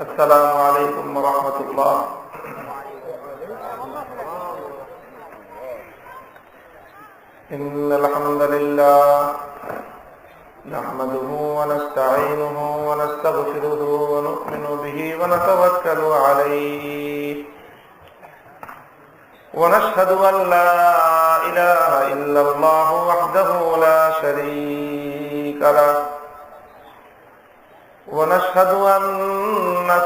السلام عليكم ورحمة الله. إن الحمد لله نحمده ونستعينه ونستغفره ونؤمن به ونتوكل عليه ونشهد أن لا إله إلا الله وحده لا شريك له ونشهد أن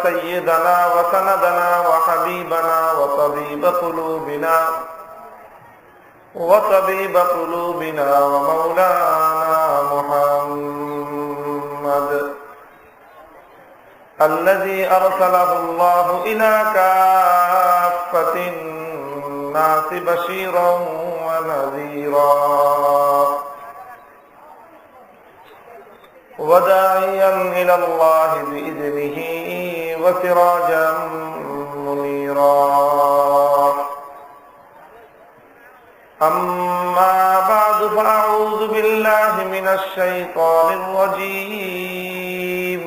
سيدنا وسندنا وحبيبنا وطبيب قلوبنا ومولانا محمد الذي أرسله الله إلى كافة الناس بشيرا ونذيرا وداعيا إلى الله بإذنه وسراجا منيرا. أما بعد فأعوذ بالله من الشيطان الرجيم.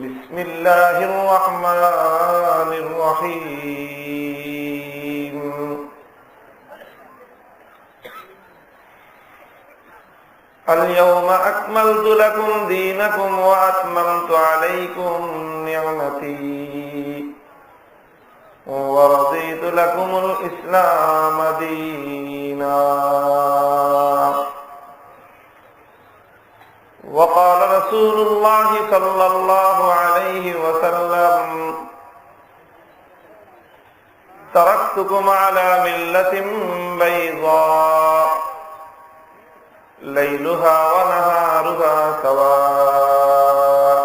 بسم الله الرحمن الرحيم. اليوم أكملت لكم دينكم وأتممت عليكم نعمتي ورضيت لكم الإسلام دينا. وقال رسول الله صلى الله عليه وسلم: تركتكم على ملة بيضاء ليلها ونهارها سواء.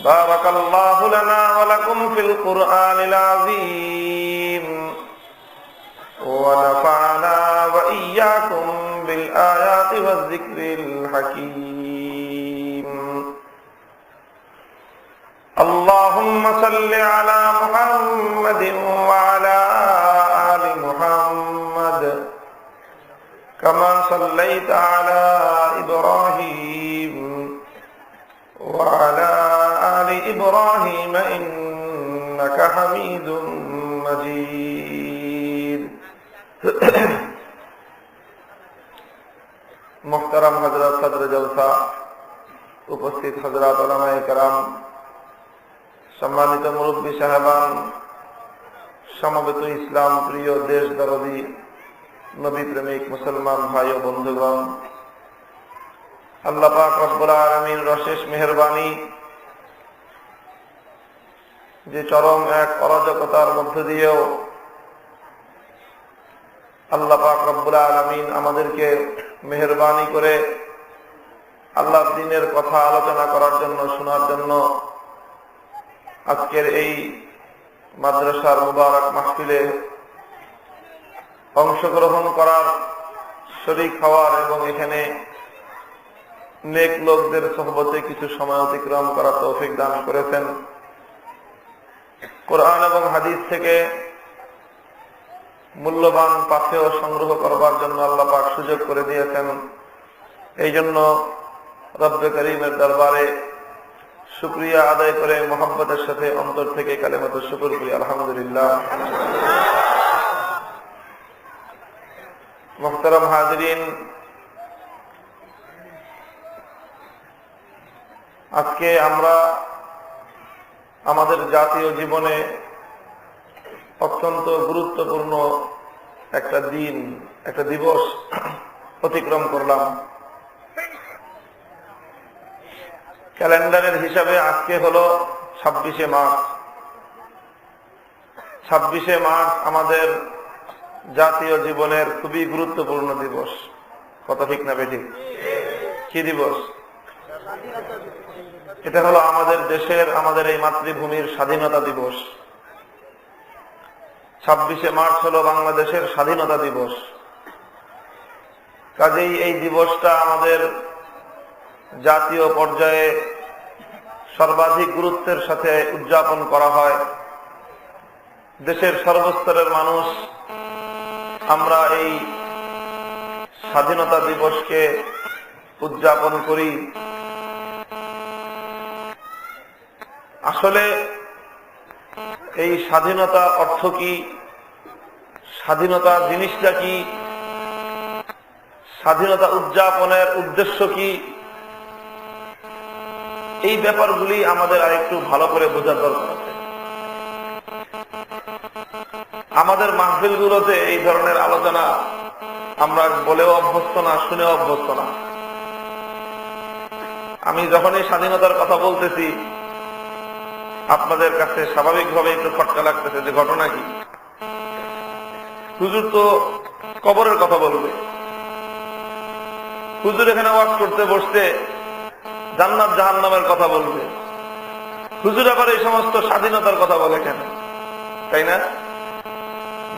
بارك الله لنا ولكم في القرآن العظيم ونفعنا وإياكم بالآيات والذكر الحكيم. اللهم صل على محمد وعلى آل محمد كما صليت على إبراهيم وعلى آل إبراهيم إنك حميد مجيد. محترم हजरत सदर जलसा, उपस्थित हजरत उलमाए कराम, सम्मानित मुरब्बी साहेबान, समवेत इस्लाम प्रिय देश दरदी नबी प्रेमिक मुसलमान भाई और बंधुगण, अल्लाह पाक रब्बुल आलामीन रशेष मेहरबानी যে চরম এক অরাজকতার মধ্য দিয়েও আল্লাহ পাক রব্বুল আলামিন আমাদেরকে মেহেরবানি করে আল্লাহর দ্বীনের কথা আলোচনা করার জন্য, শোনার জন্য আজকের এই মাদ্রাসার মুবারক মাহফিলে অংশগ্রহণ করার, শরীক হওয়ার এবং এখানে নেক লোকদের সোহবতে কিছু সময় অতিক্রম করার তৌফিক দান করেছেন। কোরআন এবং হাদিস থেকে মূল্যবান পাথেয় সংগ্রহ করবার জন্য আল্লাহ পাক সুযোগ করে দিয়েছেন। এই জন্য রব্বে করিমের দরবারে শুকরিয়া আদায় করে মহব্বতের সাথে অন্তর থেকে কালেমাতুশ শুকর করি, আলহামদুলিল্লাহ। মুহতারাম হাজিরিন, আজকে আমরা আমাদের জাতীয় জীবনে অত্যন্ত গুরুত্বপূর্ণ একটা দিন, একটা দিবস অতিক্রম করলাম। ক্যালেন্ডারের হিসাবে আজকে হলো 26শে মার্চ। 26শে মার্চ আমাদের জাতীয় জীবনের খুবই গুরুত্বপূর্ণ দিবস। কত ঠিক না বেঠিক? কি দিবস এটা? হলো আমাদের দেশের, আমাদের এই মাতৃভূমির স্বাধীনতা দিবস। 26শে মার্চ হলো বাংলাদেশের স্বাধীনতা দিবস। কাজেই এই দিবসটা আমাদের জাতীয় পর্যায়ে সর্বাধিক গুরুত্বের সাথে উদযাপন করা হয়। দেশের সর্বস্তরের মানুষ আমরা এই স্বাধীনতা দিবসকে উদযাপন করি। আসলে এই স্বাধীনতা অর্থ কি, স্বাধীনতা জিনিসটা কি, স্বাধীনতা উদযাপনের উদ্দেশ্য কি, এই ব্যাপারগুলি আমাদের আরেকটু ভালো করে বোঝার দরকার আছে। আমাদের মাহফিলগুলোতে এই ধরনের আলোচনা আমরা বলেও অভ্যস্ত না, শুনেও অভ্যস্ত না। আমি যখনই স্বাধীনতার কথা বলতেছি আপনাদের কাছে স্বাভাবিকভাবে একটু খটকা লাগতেছে যে ঘটনা কি। হুজুর তো কবরের কথা বলবে, হুজুর এখানে ওয়াজ করতে বসতে জান্নাত জাহান্নামের কথা বলবে, হুজুর আবার এই সমস্ত স্বাধীনতার কথা বলে কেন, তাই না?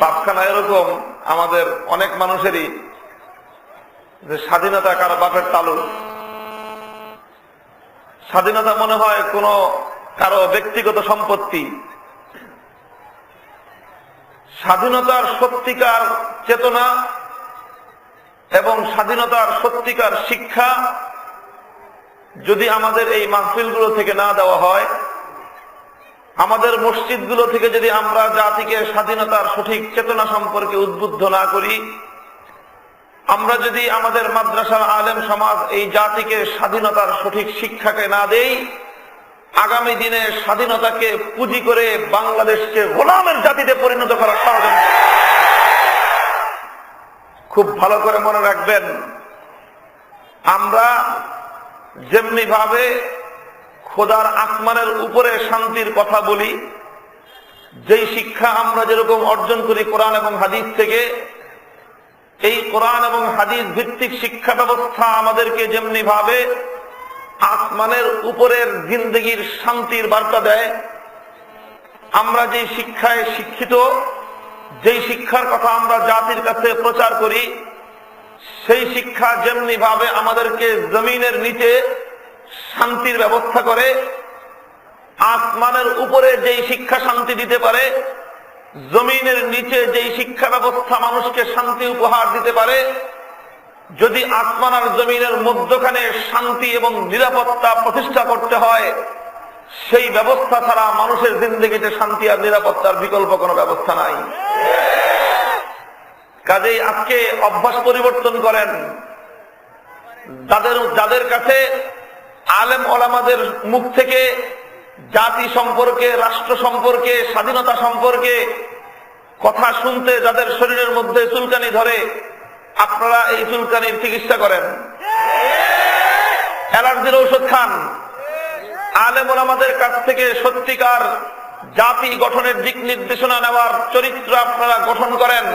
বাপখানা এরকম আমাদের অনেক মানুষেরই যে স্বাধীনতা কার বাপের তালু, স্বাধীনতা মনে হয় কোনো কারো ব্যক্তিগত সম্পত্তি। স্বাধীনতার সত্যিকার চেতনা এবং স্বাধীনতার সত্যিকার শিক্ষা যদি আমাদের এই মাহফিলগুলো থেকে না দেওয়া হয়, আমাদের মসজিদগুলো থেকে যদি আমরা জাতিকে স্বাধীনতার সঠিক চেতনা সম্পর্কে উদ্বুদ্ধ না করি, আমরা যদি আমাদের মাদ্রাসা আলেম সমাজ এই জাতিকে স্বাধীনতার সঠিক শিক্ষাকে না দেই, আগামী দিনে স্বাধীনতাকে পুঁজি করে বাংলাদেশকে গোলামের জাতিতে পরিণত করার ষড়যন্ত্র। খুব ভালো করে মনে রাখবেন, আমরা যেমনি ভাবে খোদার আসমানের উপরে শান্তির কথা বলি, যেই শিক্ষা আমরা যেরকম অর্জন করি কোরআন এবং হাদিস থেকে, এই কোরআন এবং হাদিস ভিত্তিক শিক্ষা ব্যবস্থা আমাদেরকে যেমনি ভাবে আসমানের উপরের জিন্দেগির শান্তির বার্তা দেয়, আমরা যে শিক্ষায় শিক্ষিত, যেই শিক্ষার কথা আমরা জাতির কাছে প্রচার করি, সেই শিক্ষা যেমনি ভাবে আমাদেরকে জমিনের নিচে শান্তির ব্যবস্থা করে, আসমানের উপরে যেই শিক্ষা শান্তি দিতে পারে, জমিনের নিচে যেই শিক্ষা ব্যবস্থা মানুষকে শান্তি উপহার দিতে পারে, যদি আসমান আর জমিনের মধ্যখানে শান্তি এবং নিরাপত্তা প্রতিষ্ঠা করতে হয়, সেই ব্যবস্থা ছাড়া মানুষের জিন্দেগিতে শান্তি আর নিরাপত্তার বিকল্প কোনো ব্যবস্থা নাই। কাজেই আজকে অভ্যাস পরিবর্তন করেন। যাদের কাছে আলেম ওলামাদের মুখ থেকে জাতি সম্পর্কে, রাষ্ট্র সম্পর্কে, স্বাধীনতা সম্পর্কে কথা শুনতে যাদের শরীরের মধ্যে চুলকানি ধরে, আপনারা এই চুলকানির চিকিৎসা করেন, অ্যালার্জির ঔষধ খান। আলেম ওলামাদের কাছ থেকে সত্যিকার জাতি গঠনের দিক নির্দেশনা নেওয়ার চরিত্র আপনারা গঠন করেন।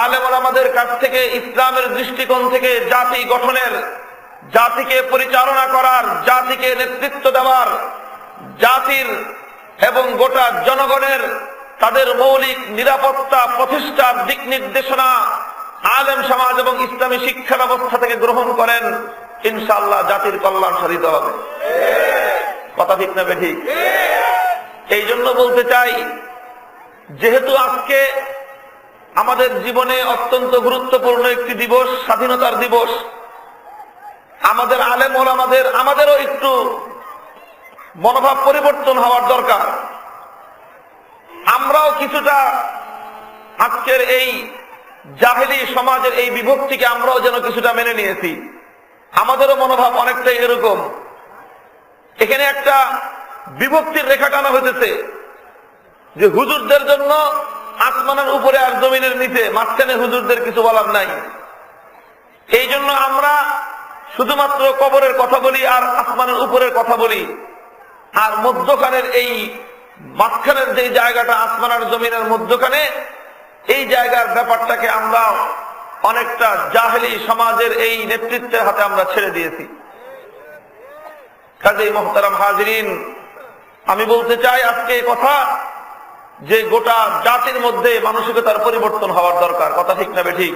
আলেম ওলামাদের কাছ থেকে ইসলামের দৃষ্টিকোণ থেকে জাতি গঠনের, জাতিকে পরিচালনা করার, জাতিকে নেতৃত্ব দেওয়ার, জাতির এবং গোটা জনগণের তাদের মৌলিক নিরাপত্তা প্রতিষ্ঠার দিক নির্দেশনা আলেম সমাজ এবং ইসলামী শিক্ষা ব্যবস্থা থেকে গ্রহণ করেন, ইনশাআল্লাহ জাতির কল্যাণ সাধিত হবে। কথা ঠিক না বেঠিক? এই জন্য বলতে চাই, যেহেতু আজকে আমাদের জীবনে অত্যন্ত গুরুত্বপূর্ণ একটি দিবস, স্বাধীনতার দিবস, আমাদের আলেম ওলামাদের, আমাদেরও একটু মনোভাব পরিবর্তন হওয়ার দরকার। আমরাও কিছুটা আজকের এই জাহেলি সমাজের এই বিভক্তিকে আমরাও যেন কিছুটা মেনে নিয়েছি। আমাদেরও মনোভাব অনেকটাই এরকম। এখানে একটা বিভক্তির রেখা টানা হইতেছে যে হুজুরদের জন্য আসমানের উপরে আর জমিনের নিচে, মাঝখানে হুজুরদের কিছু বলার নাই। এই জন্য আমরা শুধুমাত্র কবরের কথা বলি আর আসমানের উপরের কথা বলি, আর মধ্যখানের এই মাঝখানের যে জায়গাটা আসমান আর জমিনের মধ্যখানে, এই জায়গার ব্যাপারটাকে আমরা অনেকটা জাহেলি সমাজের এই নেতৃত্বের হাতে আমরা ছেড়ে দিয়েছি। কাজেই মোহতারাম হাজিরিন, আমি বলতে চাই আজকে এই কথা যে গোটা জাতির মধ্যে মানসিকতার পরিবর্তন হওয়ার দরকার। কথা ঠিক না বেঠিক?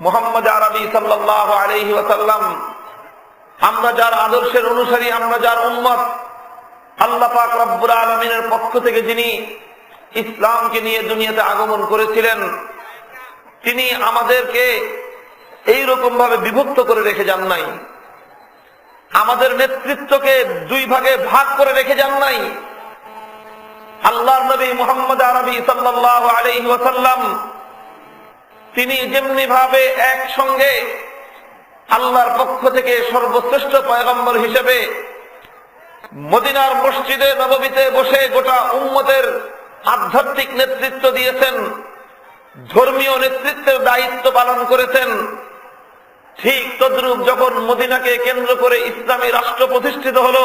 মুহাম্মদ আরবি সাল্লাল্লাহু আলাইহি ওয়াসাল্লাম, আমরা যার আদর্শের অনুসারী, আমরা যার উম্মত, আল্লাহ পাক রব্বুল আলামিনের পক্ষ থেকে যিনি ইসলামকে নিয়ে দুনিয়াতে আগমন করেছিলেন, তিনি আমাদেরকে এইরকম ভাবে বিভক্ত করে রেখে যান নাই। আমাদের নেতৃত্বকে দুই ভাগে ভাগ করে রেখে যান নাই। আল্লাহর নবী মুহাম্মদ আরবি সাল্লাল্লাহু আলাইহি ওয়াসাল্লাম তিনি যেমনি ভাবে একসঙ্গে আল্লাহর পক্ষ থেকে সর্বশ্রেষ্ঠ পয়গম্বর হিসেবে মদিনার মসজিদে নববীতে বসে গোটা উম্মতের আধ্যাত্মিক নেতৃত্ব দিয়েছেন, ধর্মীয় নেতৃত্বের দায়িত্ব পালন করেছেন, ঠিক তদ্রূপ যখন মদিনাকে কেন্দ্র করে ইসলামী রাষ্ট্র প্রতিষ্ঠিত হলো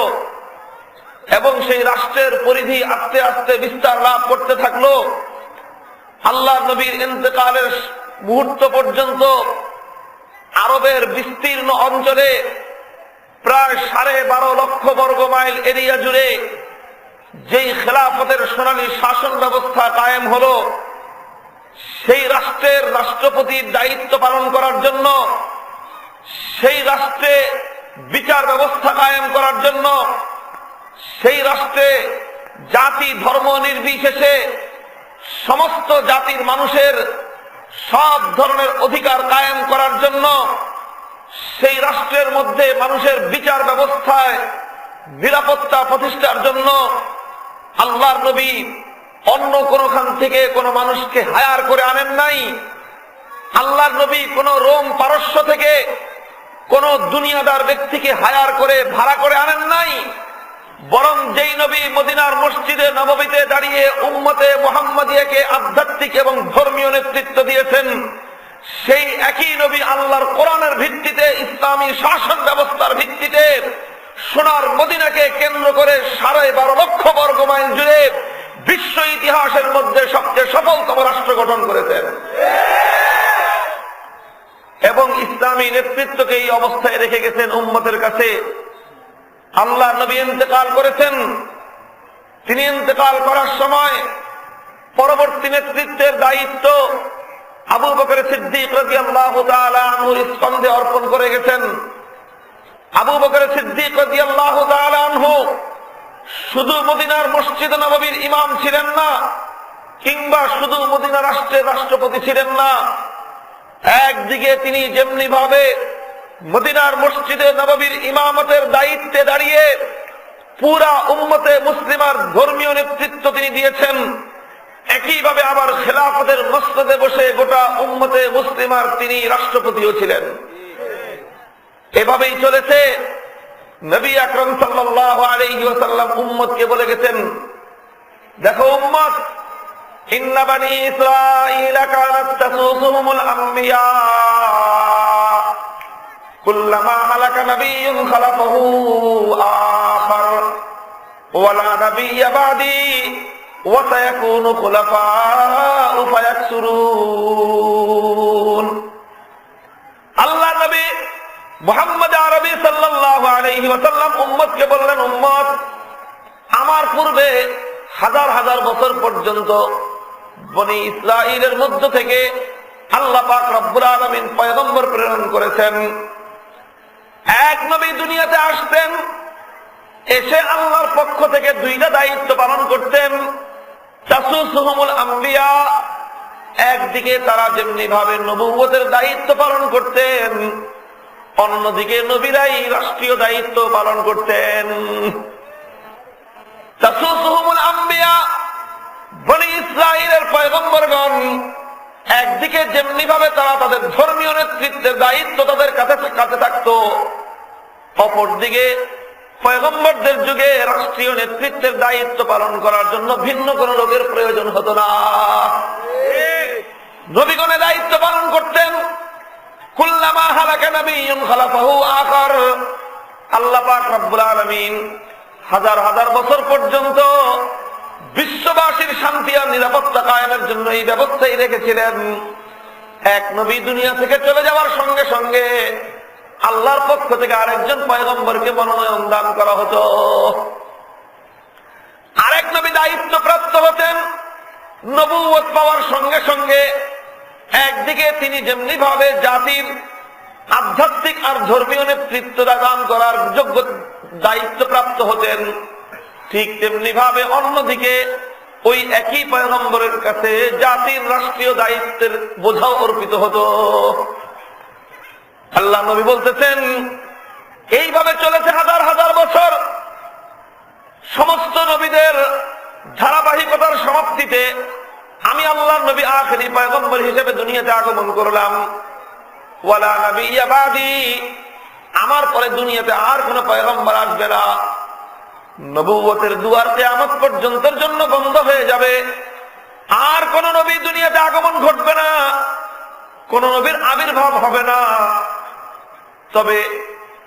এবং সেই রাষ্ট্রের পরিধি আস্তে আস্তে বিস্তার লাভ করতে থাকলো, আল্লাহর নবীর ইন্তেকালের মুহূর্ত পর্যন্ত আরবের বিস্তীর্ণ অঞ্চলে প্রায় 12.5 লক্ষ বর্গ মাইল এরিয়া জুড়ে যেই খেলাফতের সোনালী শাসন ব্যবস্থা কায়েম হলো, সেই রাষ্ট্রের রাষ্ট্রপতির দায়িত্ব পালন করার জন্য, সেই রাষ্ট্রে বিচার ব্যবস্থা কায়েম করার জন্য, সেই রাষ্ট্রে জাতি ধর্ম নির্বিশেষে সমস্ত জাতির মানুষের সব ধরনের অধিকার কায়েম করার জন্য, সেই রাষ্ট্রের মধ্যে মানুষের বিচার ব্যবস্থায় নিরাপত্তা প্রতিষ্ঠার জন্য আল্লাহর নবী অন্য কোনখান থেকে কোনো মানুষকে হায়ার করে আনেন নাই। আল্লাহর নবী কোন রোম পারস্য থেকে কোন দুনিয়াদার ব্যক্তিকে হায়ার করে ভাড়া করে আনেন নাই, বরং যেই নবী মদিনার মসজিদে নববীতে দাঁড়িয়ে উম্মতে মুহাম্মাদিয়াকে আধ্যাত্মিক এবং ধর্মীয় নেতৃত্ব দিয়েছেন, সেই একই নবী আল্লাহর কোরআনের ভিত্তিতে ইসলামী শাসন ব্যবস্থার ভিত্তিতে সোনার মদিনাকে কেন্দ্র করে 12.5 লক্ষ বর্গ মাইল জুড়ে বিশ্ব ইতিহাসের মধ্যে সবচেয়ে সফলতম রাষ্ট্র গঠন করেছেন এবং ইসলামী নেতৃত্বকে এই অবস্থায় রেখে গেছেন উম্মতের কাছে। আল্লাহ নবী ইন্তেকাল করেছেন, তিনি ইন্তেকাল করার সময় পরবর্তী নেতৃত্বের দায়িত্ব আবু বকর সিদ্দিক রাদিয়াল্লাহু তাআলা আনহুর স্কন্ধে অর্পণ করে গেছেন। আবু বকর সিদ্দিক রাদিয়াল্লাহু তাআলা আনহু শুধু মদিনার মসজিদ নববীর ইমাম ছিলেন না, কিংবা শুধু মদিনা রাষ্ট্রের রাষ্ট্রপতি ছিলেন না, একদিকে তিনি যেমনি ভাবে মদিনার মসজিদে নববীর ইমামতের দায়িত্বে দাঁড়িয়ে পুরা উম্মতে মুসলিমার ধর্মীয় নেতৃত্ব তিনি দিয়েছেন, একইভাবে আবার খেলাফতের মসনদে বসে গোটা উম্মতে মুসলিমার তিনি রাষ্ট্রপতিও ছিলেন। এভাবেই চলেছে। নবী আকরাম সাল্লাল্লাহু আলাইহি ওয়াসাল্লাম উম্মতকে বলে গেছেন, দেখো উম্মত, ইন্না বানি ইসরাঈলা কানাত তাসুসুহুমুল আমবিয়া কুল্লামা হালাকা নাবিয়্যুন খালাফাহু আখার ওয়া লা নাবিয়্যা বাদি ওয়া সায়াকুনু খুলাফাউ ফায়াকসুরুন। আল্লাহ নবী মুহাম্মদ আরবি সাল্লাল্লাহু আলাইহি ওয়াসাল্লাম উম্মতকে বললেন, উম্মত, আমার পূর্বে হাজার হাজার বছর পর্যন্ত বনি ইসরাঈলের মধ্য থেকে আল্লাহ পাক রব্বুল আলামিন পয়গম্বর প্রেরণ করেছেন। এক নবী দুনিয়াতে আসতেন, এসে আল্লাহর পক্ষ থেকে দুইটা দায়িত্ব পালন করতেন। তাসুসুহুমুল আমবিয়া, একদিকে তারা যেমনি ভাবে নবুয়তের দায়িত্ব পালন করতেন, অন্যদিকে নবীরাই রাষ্ট্রীয় দায়িত্ব পালন করতেন। তাসুসুহুমুল আমবিয়া, বনি ইসরাঈলের পয়গম্বরগণ একদিকে যেমনি ভাবে তারা তাদের ধর্মীয় নেতৃত্বের দায়িত্ব তাদের কাছে থাকতো, অপরদিকে পয়গম্বরদের যুগে রাষ্ট্রীয় নেতৃত্বের দায়িত্ব পালন করার জন্য ভিন্ন কোন লোকের প্রয়োজন হতো না। নবীগণে দায়িত্ব পালন করতেন। কুল্লামা হালাকা নাবিয়্যুন খালাফাহু আখার, আল্লাহ পাক রব্বুল আলামিন হাজার হাজার বছর পর্যন্ত বিশ্ববাসীর শান্তি আর নিরাপত্তা কায়েমের জন্য এই ব্যবস্থাই রেখেছিলেন। এক নবী দুনিয়া থেকে চলে যাওয়ার সঙ্গে সঙ্গে আল্লাহর পক্ষ থেকে আরেকজন পয়গম্বরকে মনোনয়ন দান করা হতো। আরেক নবী দায়িত্ব প্রাপ্ত হতেন, নবুয়ত পাওয়ার সঙ্গে সঙ্গে একদিকে তিনি যেমনি ভাবে জাতির আধ্যাত্মিক আর ধর্মীয় নেতৃত্ব দান করার যোগ্য দায়িত্ব প্রাপ্ত হতেন, ঠিক তেমনি ভাবে অন্যদিকে ওই একই পয়গম্বরের কাছে জাতির রাষ্ট্রীয় দায়িত্বের বোঝাও অর্পিত হতো। আল্লাহ নবী বলতেছেন, এইভাবে চলেছে হাজার হাজার বছর। সমস্ত নবীদের ধারাবাহিকতার সমাপ্তিতে আমি আল্লাহর নবী আখিরি পয়গম্বর হিসেবে দুনিয়াতে আগমন করলাম। ওয়ালা নাবিয়্যা বাদি, আমার পরে দুনিয়াতে আর কোন পয়গম্বর আসবে না। নবুয়তের দুয়ার কিয়ামত পর্যন্তের জন্য বন্ধ হয়ে যাবে। আর কোন নবী দুনিয়াতে আগমন ঘটবে না, কোন নবীর আবির্ভাব হবে না। তবে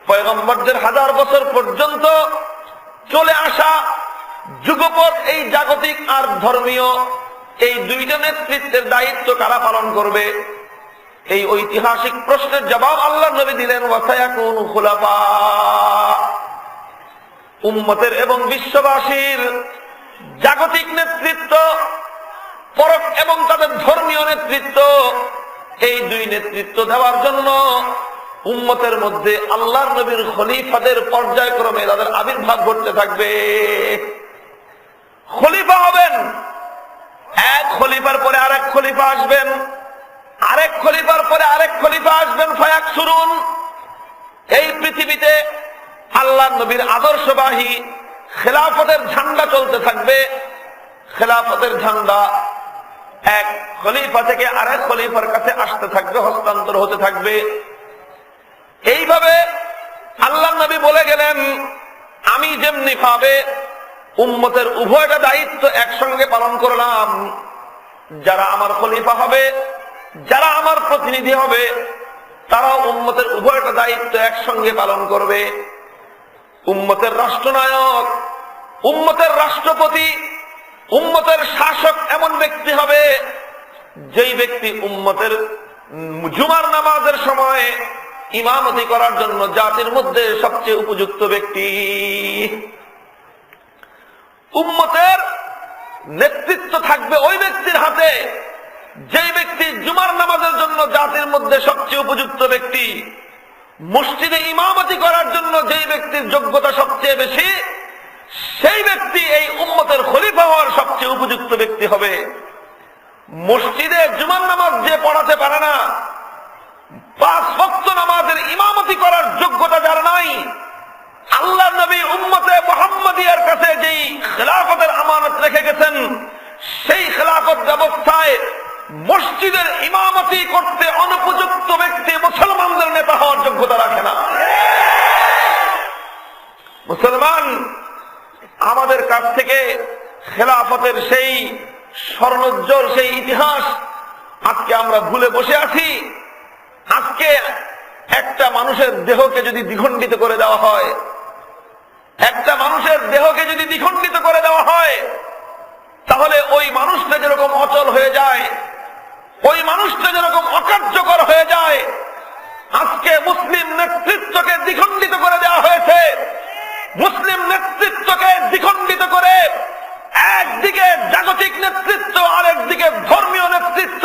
পয়গম্বরদের হাজার বছর পর্যন্ত চলে আসা যুগপৎ এই জাগতিক আর ধর্মীয় এই দুইটা নেতৃত্বের দায়িত্ব কারা পালন করবে? এই ঐতিহাসিক প্রশ্নের জবাব আল্লাহর নবী দিলেন, ওয়াসায়াকুনু খুলাফা। উম্মতের এবং বিশ্ববাসীর জাগতিক নেতৃত্ব, পরক এবং তাদের ধর্মীয় নেতৃত্ব, এই দুই নেতৃত্ব দেওয়ার জন্য উম্মতের মধ্যে আল্লাহর নবীর খলিফাদের পর্যায়ক্রমে তাদের আবির্ভাব ঘটতে থাকবে। খলিফা হবেন, এক খলিফার পরে আরেক খলিফা আসবেন, আরেক খলিফার পরে আরেক খলিফা আসবেন। ফায়াকসুরুন, এই পৃথিবীতে আল্লাহর নবীর আদর্শবাহী খেলাফতের ঝান্ডা চলতে থাকবে। খেলাফতের ঝান্ডা এক খলিফা থেকে আরেক খলিফার কাছে আসতে থাকবে, হস্তান্তর হতে থাকবে। এইভাবে আল্লাহর নবী বলে গেলেন, আমি যেমনি ভাবে উম্মতের উভয়টা দায়িত্ব একসঙ্গে পালন করলাম। যারা আমার খলিফা হবে, যারা আমার প্রতিনিধি হবে, তারা উম্মতের উভয়টা দায়িত্ব একসঙ্গে পালন করবে। উম্মতের রাষ্ট্রনায়ক, উম্মতের রাষ্ট্রপতি, উম্মতের শাসক এমন ব্যক্তি হবে যেই ব্যক্তি উম্মতের জুমার নামাজের সময় ইমামতি করার জন্য জাতির মধ্যে সবচেয়ে উপযুক্ত ব্যক্তি। উম্মতের নেতৃত্ব থাকবে ওই ব্যক্তির হাতে যেই ব্যক্তি জুমার নামাজের জন্য জাতির মধ্যে সবচেয়ে উপযুক্ত ব্যক্তি। মসজিদে ইমামতি করার জন্য যেই ব্যক্তির যোগ্যতা সবচেয়ে বেশি, সেই ব্যক্তি এই উম্মতের খলিফা হওয়ার সবচেয়ে উপযুক্ত ব্যক্তি হবে। মসজিদে জুমার নামাজ যে পড়াতে পারে না, 5 ওয়াক্ত নামাজের ইমামতি করার যোগ্যতা যার নাই, আল্লাহর নবী উম্মতে মুহাম্মাদিয়ার কাছে যেই খেলাফতের আমানত রেখে গেছেন, সেই খেলাফত ব্যবস্থায় মসজিদের ইমামতি করতে অনুপযুক্ত ব্যক্তি মুসলমানদের নেতা হওয়ার যোগ্যতা রাখে না। মুসলমান আমাদের কাছ থেকে খেলাফতের সেই স্বর্ণোজ্জ্বল সেই ইতিহাস আজকে আমরা ভুলে বসে আছি। আজকে একটা মানুষের দেহকে যদি দ্বিখণ্ডিত করে দেওয়া হয়, একটা মানুষের দেহকে যদি দ্বিখণ্ডিত করে দেওয়া হয়, তাহলে ওই মানুষটা যেরকম অচল হয়ে যায়, ওই মানুষটা যেরকম অকার্যকর হয়ে যায়, আজকে মুসলিম নেতৃত্বকে দ্বিখণ্ডিত করে দেওয়া হয়েছে। মুসলিম নেতৃত্বকে দ্বিখণ্ডিত করে একদিকে জাগতিক নেতৃত্ব, আরেকদিকে ধর্মীয় নেতৃত্ব,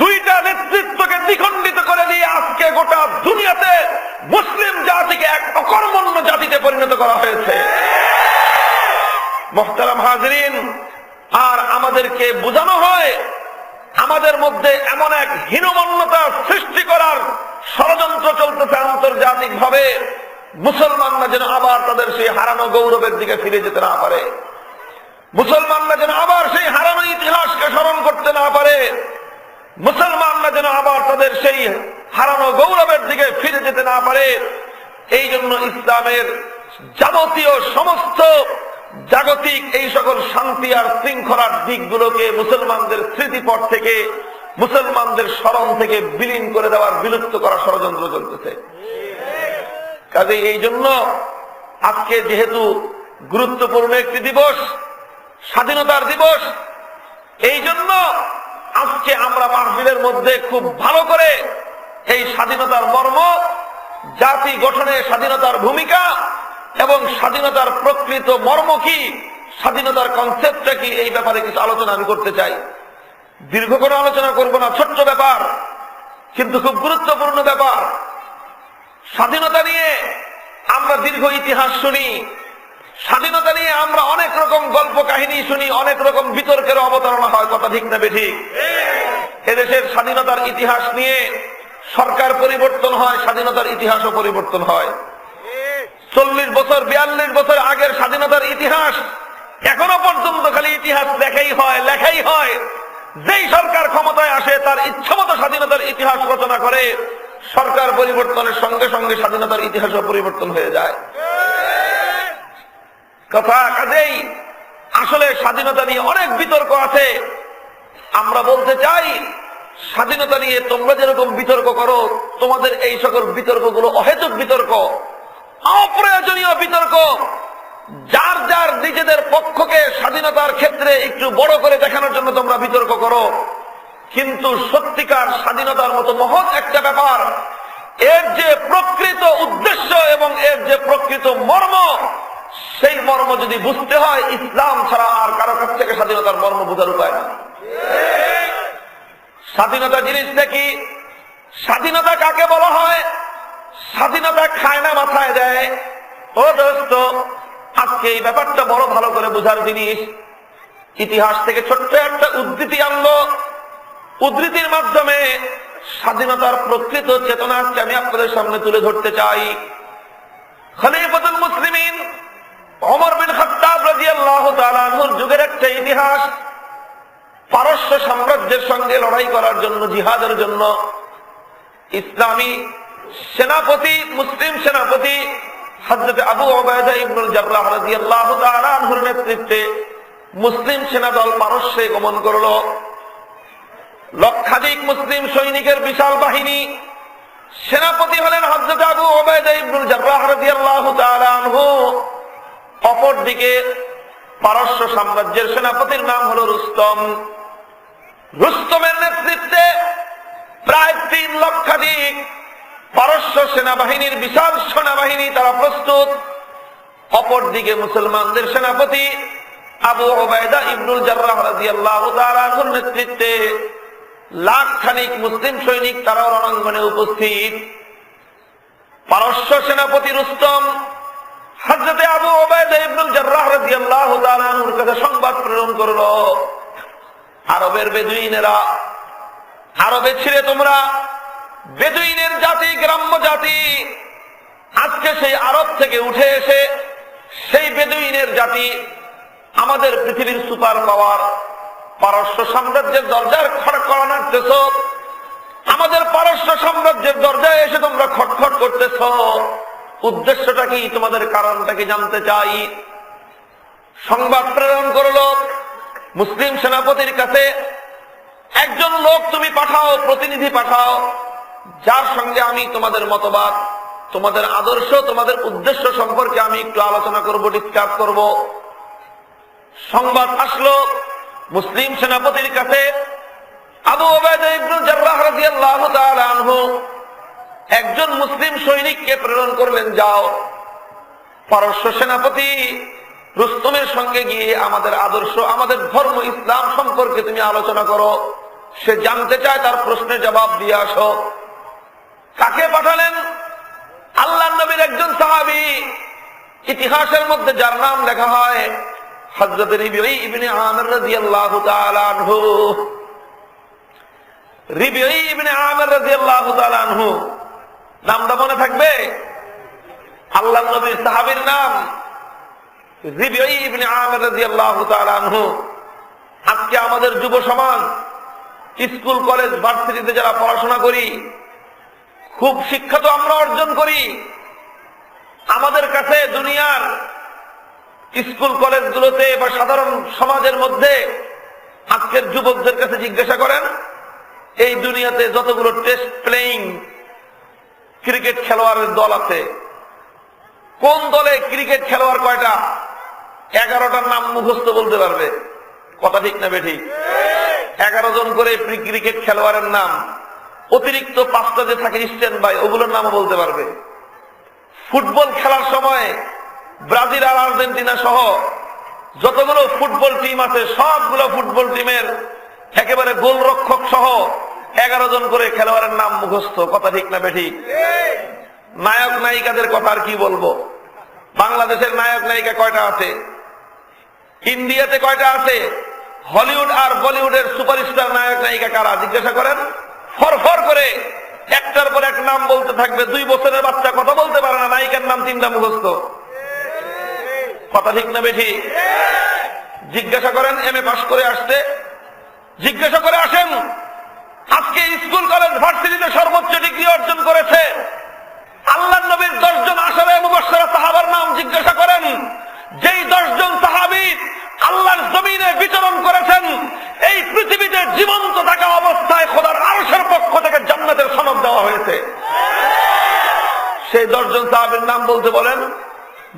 দুইটা নেতৃত্বকে দ্বিখণ্ডিত করে দিয়ে আজকে গোটা দুনিয়াতে মুসলিম জাতিকে এক অকর্মণ্য জাতিতে পরিণত করা হয়েছে। মুহতারাম হাজরিন, আর আমাদেরকে বোঝানো হয় আমাদের মধ্যে এমন এক হীনমন্যতা সৃষ্টি করার ষড়যন্ত্র চলতেছে আন্তর্জাতিক ভাবে, মুসলমানরা যেন আবার তাদের সেই হারানো গৌরবের দিকে ফিরে যেতে না পারে, মুসলমানরা যেন আবার সেই হারানো ইতিহাসকে স্মরণ করতে না পারে, মুসলমানরা যেন আবার তাদের সেই হারানো গৌরবের দিকে ফিরে যেতে না পারে। এই জন্য ইসলামের যাবতীয় সমস্ত জাগতিক এই সকল শান্তি আর শৃঙ্খলার দিকগুলোকে মুসলমানদের স্মৃতিপট থেকে, মুসলমানদের স্মরণ থেকে বিলীন করে দেওয়ার, বিলুপ্ত করার ষড়যন্ত্র চলতেছে। কাজে এই জন্য আজকে যেহেতু গুরুত্বপূর্ণ একটি দিবস, স্বাধীনতার দিবস, এই জন্য আজকে আমরা মাহফিলের মধ্যে খুব ভালো করে এই স্বাধীনতার মর্ম, জাতি গঠনে স্বাধীনতার ভূমিকা এবং স্বাধীনতার প্রকৃত মর্ম কি, স্বাধীনতার কনসেপ্টটা কি, এই ব্যাপারে কিছু আলোচনা আমি করতে চাই। দীর্ঘ কোনো আলোচনা করব না, ছোট্ট ব্যাপার কিন্তু খুব গুরুত্বপূর্ণ ব্যাপার। স্বাধীনতা নিয়ে আমরা দীর্ঘ ইতিহাস শুনি, স্বাধীনতা নিয়ে আমরা অনেক রকম গল্প কাহিনী শুনি, অনেক রকম বিতর্কের অবতারণা হয়, কথা ঠিক না বেঠিক? এদেশের স্বাধীনতার ইতিহাস নিয়ে সরকার পরিবর্তন হয়, স্বাধীনতার ইতিহাসও পরিবর্তন হয়। 40 বছর 42 বছর আগের স্বাধীনতার ইতিহাস এখনো পর্যন্ত খালি ইতিহাস লেখাই হয়। যেই সরকার ক্ষমতায় আসে তার ইচ্ছামতো স্বাধীনতার ইতিহাস রচনা করে। সরকার পরিবর্তনের সঙ্গে সঙ্গে স্বাধীনতার ইতিহাসও পরিবর্তন হয়ে যায়। কথা কাজেই আসলে স্বাধীনতা নিয়ে অনেক বিতর্ক আছে। আমরা বলতে চাই, স্বাধীনতা নিয়ে তোমরা যেরকম বিতর্ক করো, তোমাদের এই সকল বিতর্কগুলো অহেতুক বিতর্ক, অপ্রয়োজনীয় বিতর্ক। যার যার নিজেদের পক্ষকে স্বাধীনতার ক্ষেত্রে একটু বড় করে দেখানোর জন্য তোমরা বিতর্ক করো, কিন্তু সত্যিকার স্বাধীনতার মতো মহৎ একটা ব্যাপার, এর যে প্রকৃত উদ্দেশ্য এবং এর যে প্রকৃত মর্ম, সেই মর্ম যদি বুঝতে হয়, ইসলাম ছাড়া আর কারো কাছ থেকে স্বাধীনতার মর্ম বোঝার উপায় না। স্বাধীনতা জিনিসটা কি? স্বাধীনতা কাকে বলা হয়? স্বাধীনতা খায় না মাথায় দেয়। ও দোস্ত, আজকে এই ব্যাপারটা বড় ভালো করে বোঝার জিনিস। ইতিহাস থেকে ছোট্ট একটা উদ্ধৃতি আনলো। উদ্ধৃতির মাধ্যমে স্বাধীনতার প্রকৃত চেতনা আজকে আমি আপনাদের সামনে তুলে ধরতে চাই। খলিফাতুল মুসলিমিন ওমর বিন খাত্তাব রাদিয়াল্লাহু তাআলা আনহুর যুগের একটা ইতিহাস। পারস্য সাম্রাজ্যের সঙ্গে লড়াই করার জন্য, জিহাদের জন্য ইসলামী সেনাপতি, মুসলিম সেনাপতি হযরত আবু উবাইদা ইবনুল জাররাহ রাদিয়াল্লাহু তাআলা আনহুর নেতৃত্বে মুসলিম সেনাদল পারস্যে গমন করল। লক্ষাধিক মুসলিম সৈনিকের বিশাল বাহিনী। সেনাপতি হলেন হযরত আবু উবাইদা ইবনুল জাররাহ রাদিয়াল্লাহু তাআলা আনহু। অপরদিকে পারস্য সাম্রাজ্যের সেনাপতির নাম হলো রুস্তম। রুস্তমের নেতৃত্বে প্রায় 3 লক্ষাধিক পারস্য সেনাবাহিনীর বিশাল সেনাবাহিনী, তারা প্রস্তুত। অপরদিকে মুসলমানদের সেনাপতি আবু উবাইদা ইবনুল জাররাহ রাদিয়াল্লাহু তাআলা আনহুর নেতৃত্বে লাখখানিক মুসলিম সৈনিক, তারাও রণাঙ্গনে উপস্থিত। পারস্য সেনাপতি রুস্তম হযরত আবু উবাইদা ইবনুল জাররাহ রাদিয়াল্লাহু তাআলা আনহুর কাছে সংবাদ প্রেরণ করলো, আরবের বেদুইনেরা, আরবে ছিলে তোমরা, বেদুইনের জাতি, গ্রাম্য জাতি, আজকে সেই আরব থেকে উঠে এসে সেই বেদুইনের জাতি আমাদের পৃথিবীর সুপার পাওয়ার পারস্য সাম্রাজ্যের দরজার খড়খড় নাড়তেছ। আমাদের পারস্য সাম্রাজ্যের দরজায় এসে তোমরা খটখট করতেছ। উদ্দেশ্যটা কি? তোমাদের কারণটা কি জানতে চাই। সংবাদ প্রেরণ করলো মুসলিম সেনাপতির কাছে, একজন লোক তুমি পাঠাও, প্রতিনিধি পাঠাও, যার সঙ্গে আমি তোমাদের মতবাদ, তোমাদের আদর্শ, তোমাদের উদ্দেশ্য সম্পর্কে আমি একটু আলোচনা করব, ডিসকাস করব। সংবাদ আসলো মুসলিম সেনাপতির কাছে। আবু উবাইদা ইবনুল জাররাহ রাদিয়াল্লাহু তাআলা আনহু একজন মুসলিম সৈনিককে প্রেরণ করলেন, যাও পারস্য সেনাপতি রুস্তমের সঙ্গে গিয়ে আমাদের আদর্শ, আমাদের ধর্ম ইসলাম সম্পর্কে তুমি আলোচনা করো। সে জানতে চায়, তার প্রশ্নের জবাব দিয়ে আসো। কাকে পাঠালেন? আল্লাহর নবীর একজন সাহাবী, ইতিহাসের মধ্যে যার নাম লেখা হয় হযরত রিবিঈ ইবনে আমির রাদিয়াল্লাহু তাআলা আনহু। রিবিঈ ইবনে আমির রাদিয়াল্লাহু তাআলা আনহু, নামটা মনে থাকবে? আল্লাহর নবীর সাহাবীর নাম রিবিঈ ইবনে আমির রাদিয়াল্লাহু তাআলা আনহু। আজকে আমাদের যুব সমাজ, স্কুল কলেজ ভার্সিটিতে যারা পড়াশোনা করি, খুব শিক্ষা তো আমরা অর্জন করি। আমাদের কাছে দুনিয়ার স্কুল কলেজগুলোতে বা সাধারণ সমাজের মধ্যে আজকের যুবকদের কাছে জিজ্ঞাসা করেন, এই দুনিয়াতে যতগুলো টেস্ট প্লেয়িং ক্রিকেট খেলোয়াড়ের দল আছে, কোন দলে ক্রিকেট খেলোয়াড় কয়টা? 11টার নাম মুখস্থ বলতে পারবে। কথা ঠিক না বেঠিক? 11 জন করে ক্রিকেট খেলোয়াড়ের নাম, অতিরিক্ত 5টা যে থাকে স্ট্যান্ড বাই, ওগুলোর নামও বলতে পারবে। ফুটবল খেলার সময় ব্রাজিল আর আর্জেন্টিনা সহ যতগুলো ফুটবল টিম আছে, সবগুলো ফুটবল টিমের একেবারে গোলরক্ষক সহ 11 জন করে খেলোয়াড়ের নাম মুখস্থ। কথা ঠিক না বেঠিক? নায়ক নায়িকাদের কথা আর কি বলবো। বাংলাদেশের নায়ক নায়িকা কয়টা আছে? ইন্ডিয়াতে কয়টা আছে? হলিউড আর বলিউডের সুপারস্টার নায়ক নায়িকা কারা? জিজ্ঞাসা করেন। ফরফর করে একটার পর এক নাম বলতে থাকবে। 2 বছরের বাচ্চা কথা বলতে পারে না, নায়িকার নাম 3টা মুখস্থ। কথা ঠিক না বেঠি? জিজ্ঞাসা করেন, এমএ পাস করে আসতে, জিজ্ঞাসা করে আসেন আজকে স্কুল কলেজ ভার্সিটিতে সর্বোচ্চ ডিগ্রি অর্জন করেছে আল্লাহর নবীর 10 জন আশারায়ে মুবাশশারা সাহাবার নাম জিজ্ঞাসা করেন। যেই 10 জন সাহাবী আল্লাহর জমিনে বিচরণ করেছেন, এই পৃথিবীতে জীবন্ত থাকা অবস্থায় খোদার আরশের পক্ষ থেকে জান্নাতের সনদ দেওয়া হয়েছে। সেই 10 জন সাহাবীর নাম বলতে বলেন।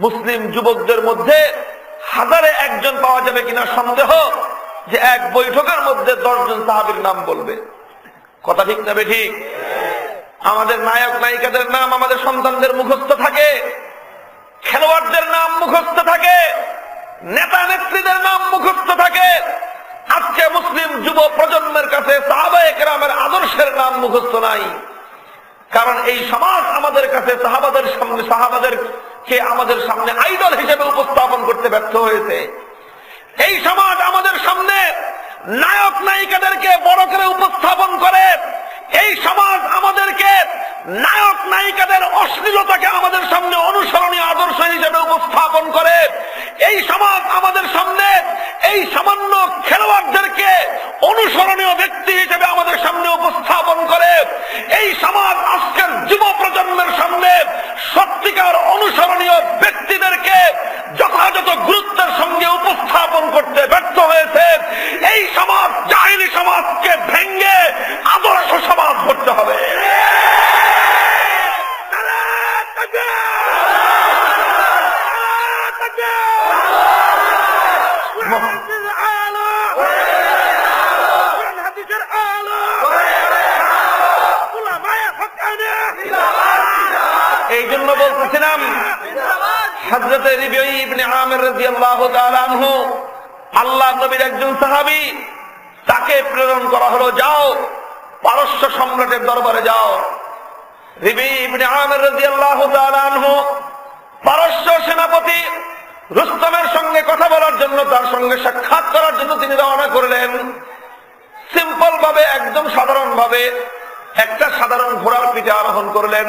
মুসলিম যুবকদের মধ্যে 1000-এ 1 জন পাওয়া যাবে কিনা সন্দেহ, যে এক বৈঠকের মধ্যে 10 জন সাহাবীর নাম বলবে। কথা ঠিক না বেঠিক? আমাদের নায়ক নায়িকাদের নাম আমাদের সন্তানদের মুখস্থ থাকে, খেলোয়াড়দের নাম মুখস্থ থাকে, নেতা নেত্রীদের নাম মুখস্থ থাকে। আজকে মুসলিম যুব প্রজন্মের কাছে সাহাবায়ে কেরামের আদর্শের নাম মুখস্থ নাই। কারণ এই সমাজ আমাদের কাছে সাহাবাদেরকে আমাদের সামনে আইডল হিসেবে উপস্থাপন করতে ব্যর্থ হয়েছে। এই সমাজ আমাদের সামনে নায়ক নায়িকাদেরকে বড় করে উপস্থাপন করে। এই সমাজ আমাদেরকে নায়ক নায়িকাদের অশ্লীলতাকে আমাদের সামনে অনুসরণীয় আদর্শ হিসেবে উপস্থাপন করে। এই সমাজ আমাদের সামনে এই সামান্য খেলোয়াড়দেরকে অনুসরণীয় ব্যক্তি হিসেবে আমাদের সামনে উপস্থাপন করে। এই সমাজ আজকের যুব প্রজন্মের সামনে সত্যিকার অনুসরণীয় ব্যক্তিদেরকে যথাযথ গুরুত্বের সঙ্গে উপস্থাপন করতে ব্যর্থ হয়েছে। এই সমাজ জাহিলি সমাজকে ভেঙে আদর্শ সমাজ করতে হবে। এই জন্য বলতেছিলাম হযরত রিবিঈ ইবনে আমির রাদিয়াল্লাহু তাআলা আনহু আল্লাহর নবীর একজন সাহাবী, তাকে প্রেরণ করা হলো, যাও পারস্য সম্রাটের দরবারে যাও। রিবিঈ ইবনে আমির রাদিয়াল্লাহু তাআলা আনহু পারস্য সেনাপতি রুস্তমের সঙ্গে কথা বলার জন্য, তার সঙ্গে সাক্ষাৎ করার জন্য তিনি রওনা করলেন। সিম্পল ভাবে, একদম সাধারণ ভাবে একটা সাধারণ ঘোড়ার পিঠে আরোহণ করলেন।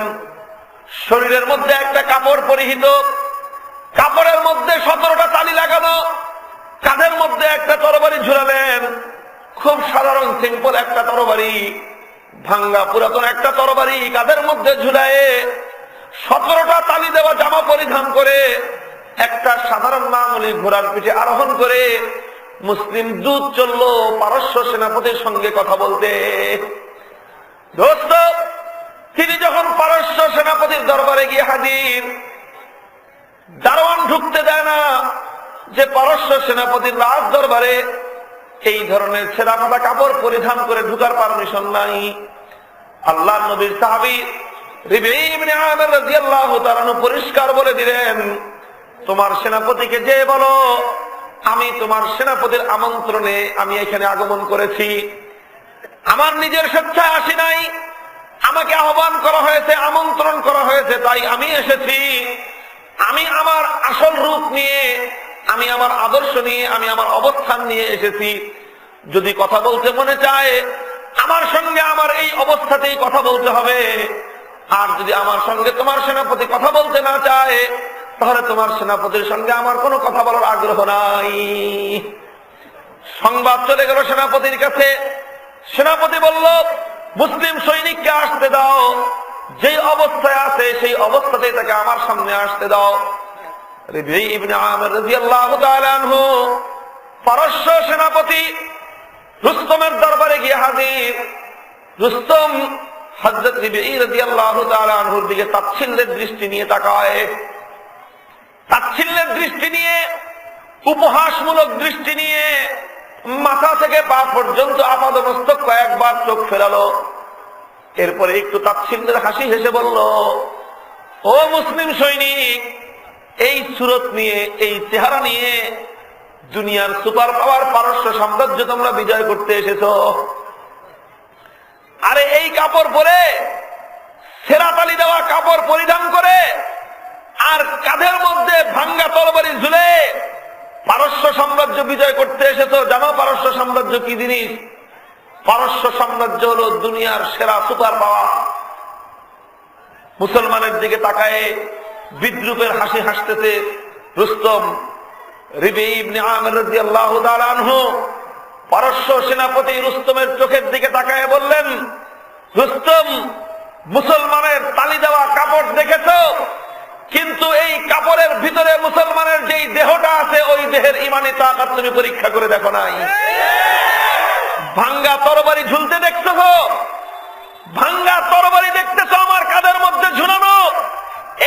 শরীরের মধ্যে একটা কাপড় পরিহিত, কাপড়ের মধ্যে 17টা তালি লাগানো, কাঁধের মধ্যে একটা তরবারি ঝুলালেন। খুব সাধারণ সিম্পল একটা তরবারি, ভাঙ্গা পুরাতন একটা তরবারি কাঁধের মধ্যে ঝুলায়ে 17টা তালি দেওয়া জামা পরিধান করে একটা সাধারণ মামুলি ঘোড়ার পিঠে আরোহণ করে মুসলিম দূত চলল পারস্য সেনাপতির সঙ্গে কথা বলতে। দোস্ত, তিনি যখন পারস্য সেনাপতির দরবারে গিয়ে হাজির, দারোয়ান ঢুকতে দেয় না, যে পারস্য সেনাপতির রাজ দরবারে এই ধরনের ছেঁড়া ফাটা কাপড় পরিধান করে ঢুকার পারমিশন নাই। আল্লাহর নবীর সাহাবী রিবিঈ ইবনে আমির রাদিয়াল্লাহু তাআলা পরিষ্কার বলে দিলেন, তোমার সেনাপতিকে যে বলো আমি তোমার সেনাপতির আমন্ত্রণে আমি এখানে আগমন করেছি, আমার নিজের স্বেচ্ছায় আসি নাই, আমাকে আহ্বান করা হয়েছে, আমন্ত্রণ করা হয়েছে, তাই আমি এসেছি। আমি আমার আসল রূপ নিয়ে, আমি আমার আদর্শ নিয়ে, আমি আমার অবস্থান নিয়ে এসেছি। যদি কথা বলতে মনে চায় আমার সঙ্গে আমার এই অবস্থাতেই কথা বলতে হবে, আর যদি আমার সঙ্গে তোমার সেনাপতি কথা বলতে না চায় তাহলে তোমার সেনাপতির সঙ্গে আমার কোনো কথা বলার আগ্রহ নাই। সংবাদ চলে গেল সেনাপতির কাছে। সেনাপতি বলল, মুসলিম সৈনিককে আসতে দাও, যেই অবস্থায় আছে সেই অবস্থাতেই তাকে আমার সামনে আসতে দাও। রিবিঈ ইবনে আমির রাদিয়াল্লাহু তাআলা আনহু পারস্য সেনাপতি রুস্তমের দরবারে গিয়ে হাজির। রুস্তম হযরত রিবিঈ রাদিয়াল্লাহু তাআলা আনহুর দিকে তাচ্ছিল্যের দৃষ্টি নিয়ে তাকায়। তাচ্ছিল্যের দৃষ্টি নিয়ে, উপহাসমূলক দৃষ্টি নিয়ে মাথা থেকে পা পর্যন্ত আপাদমস্তক কয়েকবার চোখ ফেরালো। এরপরে একটু তাচ্ছিল্যের হাসি হেসে বলল, ও মুসলিম সৈনিক, এই সুরত নিয়ে, এই চেহারা নিয়ে দুনিয়ার সুপার পাওয়ার পারস্য সাম্রাজ্য তোমরা বিজয় করতে এসেছো। আরে এই কাপড় পরে, ছেঁড়া তালি দেওয়া কাপড় পরিধান করে, আর কাঁধের মধ্যে ভাঙ্গা তরবারি ঝুলে পারস্য সাম্রাজ্য বিজয় করতে এসেছো। জানো পারস্য সাম্রাজ্য কি জিনিস? পারস্য সাম্রাজ্য হলো দুনিয়ার সেরা সুপার পাওয়ার। মুসলমানের দিকে তাকায়ে বিদ্রুপের হাসি হাসতেছে রুস্তম। রিবঈ ইবনে আমির রাদিয়াল্লাহু তাআলা আনহু পারস্য সেনাপতি রুস্তমের চোখের দিকে তাকায়ে বললেন, রুস্তম, মুসলমানের তালি দেওয়া কাপড় দেখেছো, কিন্তু এই কাপড়ের ভিতরে মুসলমানের যেই দেহটা আছে ওই দেহের ইমানি তাকাত তুমি পরীক্ষা করে দেখো নাই? ভাঙ্গা তরবারি ঝুলতে দেখছো গো? ভাঙ্গা তরবারি দেখতেছো আমার কাঁধের মধ্যে ঝুলানো,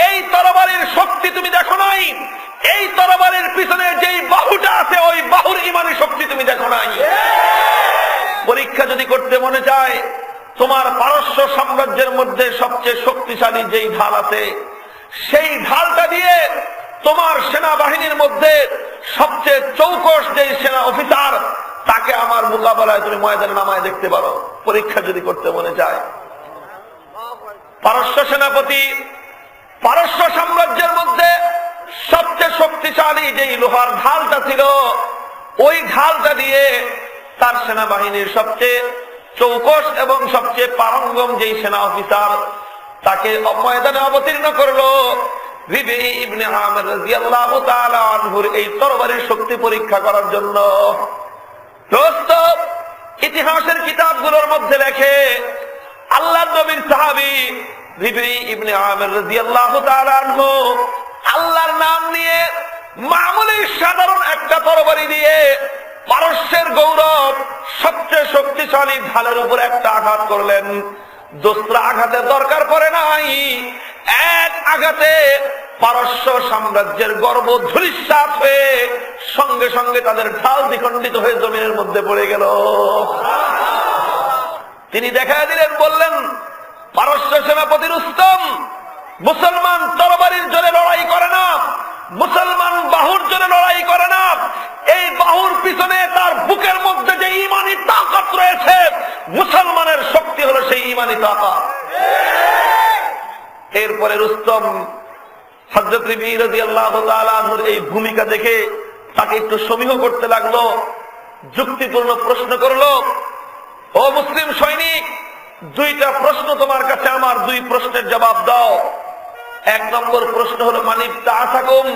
এই তরবারির শক্তি তুমি দেখো নাই? এই তরবারির পিছনে যেই বাহুটা আছে ওই বাহুর ইমানি শক্তি তুমি দেখো নাই? পরীক্ষা যদি করতে মনে চায়, তোমার পারস্য সাম্রাজ্যের মধ্যে সবচেয়ে শক্তিশালী যেই ঢাল আছে সেই ঢালটা দিয়ে তোমার সেনাবাহিনীর মধ্যে সবচেয়ে চৌকস যেই সেনা অফিসার তাকে আমার মোকাবেলায় তুমি ময়দানে নামায় দেখতে পারো, পরীক্ষা যদি করতে মনে চায়। পারস্য সেনাপতি পারস্য সাম্রাজ্যের মধ্যে সবচেয়ে শক্তিশালী যেই লোহার ঢালটা ছিল ওই ঢালটা দিয়ে তার সেনাবাহিনীর সবচেয়ে চৌকস এবং সবচেয়ে পারঙ্গম যেই সেনা অফিসার তাকে ময়দানে অবতীর্ণ করলো। রিবঈ ইবনে আমির রাদিয়াল্লাহু তাআলা আনহুর এই তরবারির শক্তি পরীক্ষা করার জন্য। দোস্ত, ইতিহাসের কিতাবগুলোর মধ্যে লেখে আল্লাহর নবীর সাহাবী রিবঈ ইবনে আমির রাদিয়াল্লাহু তাআলা আনহু আল্লাহর নাম নিয়ে মামুলি সাধারণ একটা তরবারি দিয়ে পারস্যের গৌরব সবচেয়ে শক্তিশালী ঢালের উপর একটা আঘাত করলেন। দোসরা আঘাতের দরকার পড়ে নাই, এক আঘাতে পারস্য সাম্রাজ্যের গর্ব ধূলিসাৎ হয়ে সঙ্গে সঙ্গে তাদের ঢাল দ্বিখণ্ডিত হয়ে জমিনের মধ্যে পড়ে গেল। তিনি দেখা দিলেন, বললেন, পারস্য সেনাপতি রুস্তম, মুসলমান তরবারির জোরে লড়াই করে না, মুসলমান বাহুর জোরে লড়াই করে না, এই বাহুর পিছনে তার বুকের মধ্যে যে ইমানি তাকত রয়েছে, মুসলমানের শক্তি হলো সেই ইমানি তাকত। এরপরে রুস্তম হযরত রিবঈ রাদিয়াল্লাহু তাআলা আনহুর এই ভূমিকা দেখে তাকে একটু সমীহ করতে লাগলো, যুক্তিপূর্ণ প্রশ্ন করলো, ও মুসলিম সৈনিক, দুইটা প্রশ্ন তোমার কাছে, আমার দুই প্রশ্নের জবাব দাও। এক নম্বর প্রশ্ন হলো, মানিব তাআসাকুম,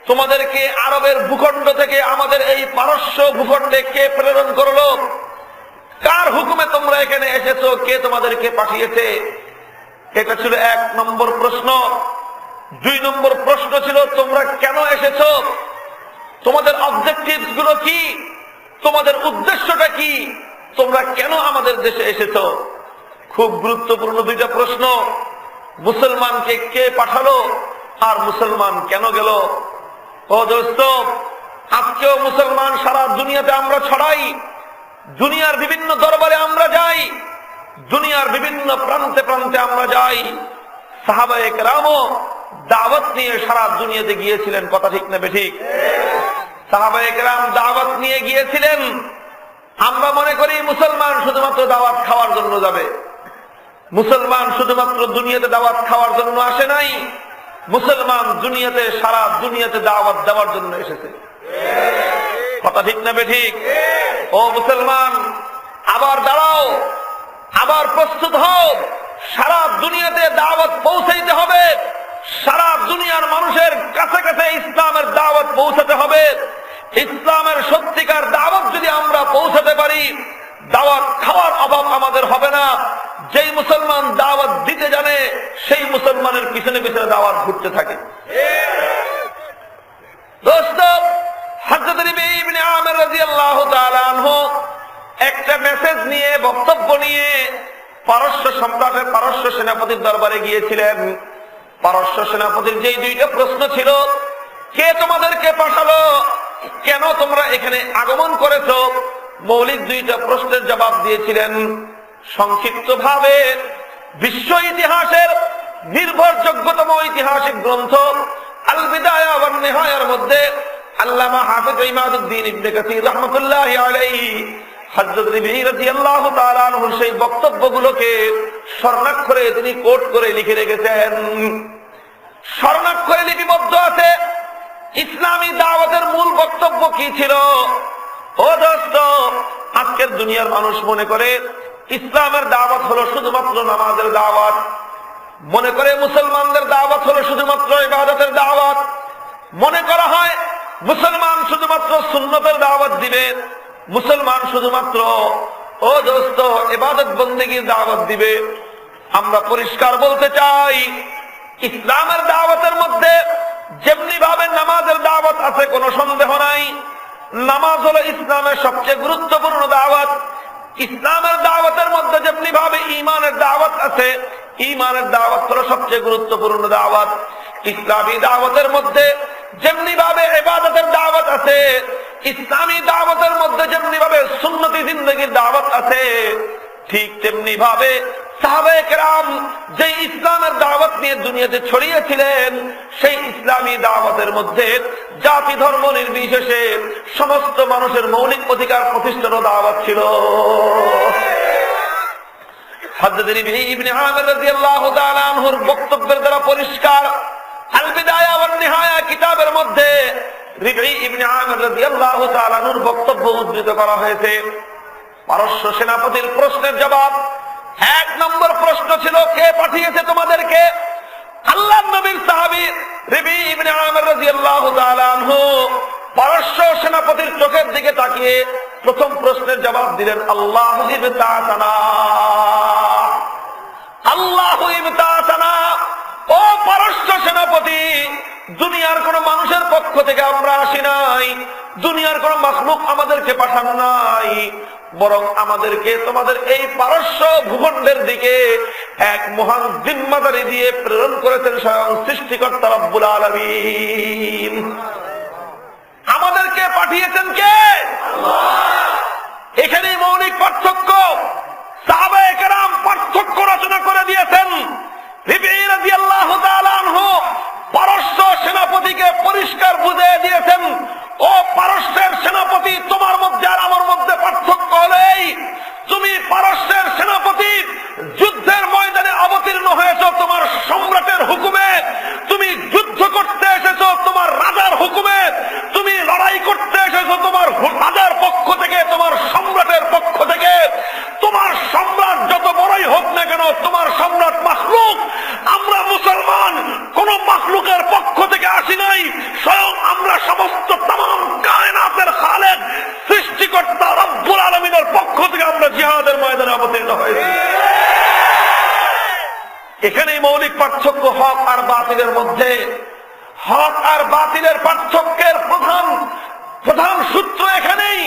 তোমাদেরকে আরবের ভূখণ্ড থেকে আমাদের এই পারস্য ভূখণ্ডে কে প্রেরণ করলো? কার হুকুমে তোমরা এখানে এসেছো? কে তোমাদেরকে পাঠিয়েছে? এটা ছিল এক নম্বর প্রশ্ন। দুই নম্বর প্রশ্ন ছিল, তোমরা কেন এসেছো? তোমাদের অবজেক্টিভস গুলো কি? তোমাদের উদ্দেশ্যটা কি? তোমরা কেন আমাদের দেশে এসেছো? খুব গুরুত্বপূর্ণ দুইটা প্রশ্ন। মুসলমানকে কে পাঠালো আর মুসলমান কেন গেল? ও দোস্ত, আজকেও মুসলমান সারা দুনিয়াতে আমরা ছড়াই, দুনিয়ার বিভিন্ন দরবারে আমরা যাই, দুনিয়ার বিভিন্ন প্রান্তে প্রান্তে আমরা যাই। সাহাবায়ে কেরামও দাওয়াত নিয়ে সারা দুনিয়াতে গিয়েছিলেন, কথা ঠিক না বেঠিক? সাহাবায়ে কেরাম দাওয়াত নিয়ে গিয়েছিলেন। আমরা মনে করি মুসলমান শুধুমাত্র দাওয়াত খাওয়ার জন্য যাবে। মুসলমান শুধুমাত্র দুনিয়াতে দাওয়াত খাওয়ার জন্য আসে নাই, মুসলমান দুনিয়াতে সারা দুনিয়াতে দাওয়াত দেওয়ার জন্য এসেছে, কথা ঠিক না বেঠিক? ও মুসলমান, আবার দাঁড়াও, আবার প্রস্তুত হও, সারা দুনিয়াতে দাওয়াত পৌঁছাইতে হবে, সারা দুনিয়ার মানুষের কাছে কাছে ইসলামের দাওয়াত পৌঁছাতে হবে। ইসলামের সত্যিকার দাওয়াত যদি আমরা পৌঁছাতে পারি, দাওয়াত খাওয়ার অভাব আমাদের হবে না। যেই মুসলমান দাওয়াত দিতে জানে সেই মুসলমানের পিছনে পিছনে দাওয়াত ঘুরতে থাকে। দোস্ত, হযরত রিবঈ ইবনে আমির রাদিয়াল্লাহু তাআলা আনহু একটা মেসেজ নিয়ে, বক্তব্য নিয়ে পারস্য সম্রাটের, পারস্য সেনাপতির দরবারে গিয়েছিলেন। পারস্য সেনাপতির যেই দুইটা প্রশ্ন ছিল, কে তোমাদেরকে পাঠালো, কেন তোমরা এখানে আগমন করেছো, মৌলিক দুইটা প্রশ্নের জবাব দিয়েছিলেন। সংক্ষিপ্ত ভাবে বিশ্ব ইতিহাসের নির্ভরযোগ্যতম ঐতিহাসিক গ্রন্থ আল বিদায়া ওয়ান নিহায়ার মধ্যে আল্লামা হাফিজ ইমাদউদ্দিন ইবনে কাসির রাহমাতুল্লাহি আলাইহি হযরত রিবঈ রাদিয়াল্লাহু তাআলা আনহুর সেই বক্তব্যগুলোকে স্বর্ণাক্ষরে তিনি কোট করে লিখে রেখেছেন। স্বর্ণাক্ষরে লিপিবদ্ধ আছে ইসলামী দাওয়াতের মূল বক্তব্য কি ছিল। ও দোস্ত, আজকের দুনিয়ার মানুষ মনে করে ইসলামের দাওয়াত হলো শুধুমাত্র নামাজের দাওয়াত, মনে করে মুসলমানদের দাওয়াত হলো শুধুমাত্র ইবাদতের দাওয়াত, মনে করা হয় মুসলমান শুধুমাত্র সুন্নতের দাওয়াত দিবে, মুসলমান শুধুমাত্র ও দোস্ত ইবাদত বন্দেগীর দাওয়াত দিবে। আমরা পরিষ্কার বলতে চাই, ইসলামের দাওয়াতের মধ্যে যেমনি ভাবে নামাজের দাওয়াত আছে কোনো সন্দেহ নাই, নামাজ হলো ইসলামের সবচেয়ে গুরুত্বপূর্ণ দাওয়াত। ইসলামের দাওয়াতের মধ্যে যেমনি ভাবে ঈমানের দাওয়াত আছে, ঈমানের দাওয়াত হলো সবচেয়ে গুরুত্বপূর্ণ দাওয়াত। ইসলামী দাওয়াতের মধ্যে যেমনি ভাবে ইবাদতের দাওয়াত আছে, ইসলামী দাওয়াতের মধ্যে যেমনি ভাবে সুন্নতি জিন্দেগীর দাওয়াত আছে, ঠিক তেমনি ভাবে সাহাবায়ে কেরাম যে ইসলামের দাওয়াত নিয়ে দুনিয়াতে ছড়িয়েছিলেন, সেই ইসলামী দাওয়াতের মধ্যে জাতি ধর্ম নির্বিশেষে সমস্ত মানুষের মৌলিক অধিকার প্রতিষ্ঠানের দাওয়াত ছিল। হযরত রিবঈ ইবনে আমির রাদিয়াল্লাহু তাআলা আনহুর বক্তব্যের দ্বারা পরিষ্কার। আল বিদায়া ওয়ান নিহায়া কিতাবের মধ্যে রিবঈ ইবনে আমির রাদিয়াল্লাহু তাআলা আনহুর বক্তব্য উদ্ধৃত করা হয়েছে। পারস্য সেনাপতির প্রশ্নের জবাব, এক নম্বর প্রশ্ন ছিল, কে পাঠিয়েছে তোমাদেরকে? আল্লাহর নবীর সাহাবী রিবঈ ইবনে আমির রাদিয়াল্লাহু তাআলা আনহু পারস্য সেনাপতির চোখের দিকে তাকিয়ে প্রথম প্রশ্নের জবাব দিলেন, আল্লাহু ইবতাআসানা, আল্লাহু ইবতাআসানা। ও পারস্য সেনাপতি, দুনিয়ার কোন মানুষের পক্ষ থেকে আমরা আসি নাই, দুনিয়ার কোন মাখলুক আমাদেরকে পাঠানো নাই, বরং আমাদেরকে তোমাদের এই পারস্য ভূখণ্ডের দিকে এক মহান জিম্মাদারি দিয়ে প্রেরণ করেছেন স্বয়ং সৃষ্টিকর্তা রব্বুল আলামিন। আমাদেরকে পাঠিয়েছেন কে? আল্লাহ। এখানেই মৌলিক পার্থক্য। সাহাবায়ে কেরাম পার্থক্য রচনা করে দিয়েছেন। রিবঈ রাদিয়াল্লাহু তাআলা আনহু পারস্য সেনাপতিকে পরিষ্কার বুঝিয়ে দিয়েছেন, ও পারস্যের সেনাপতি, তোমার মধ্যে আর আমার মধ্যে পার্থক্য হলেই তুমি পারস্যের সেনাপতি যুদ্ধের ময়দানে অবতীর্ণ হয়েছো তোমার সম্রাটের হুকুমে, তুমি যুদ্ধ করতে এসেছো তোমার রাজার হুকুমে, তুমি লড়াই করতে এসেছো তোমার রাজার পক্ষ থেকে, তোমার সম্রাটের পক্ষ থেকে। তোমার সম্রাট যত বড়ই হোক না কেন, তোমার সম্রাট মাখলুক, আমরা মুসলমান কোন মাখলুকের পক্ষ থেকে আসি নাই, স্বয়ং আমরা সমস্ত তামাম কায়নাতের খালেক সৃষ্টিকর্তা রব্বুল আলামিনের পক্ষ থেকে আমরা জিহাদের ময়দানে অবতীর্ণ হয়েছি। এখানেই মৌলিক পার্থক্য হক আর বাতিলের মধ্যে। হক আর বাতিলের পার্থক্যের প্রধান সূত্র এখানেই।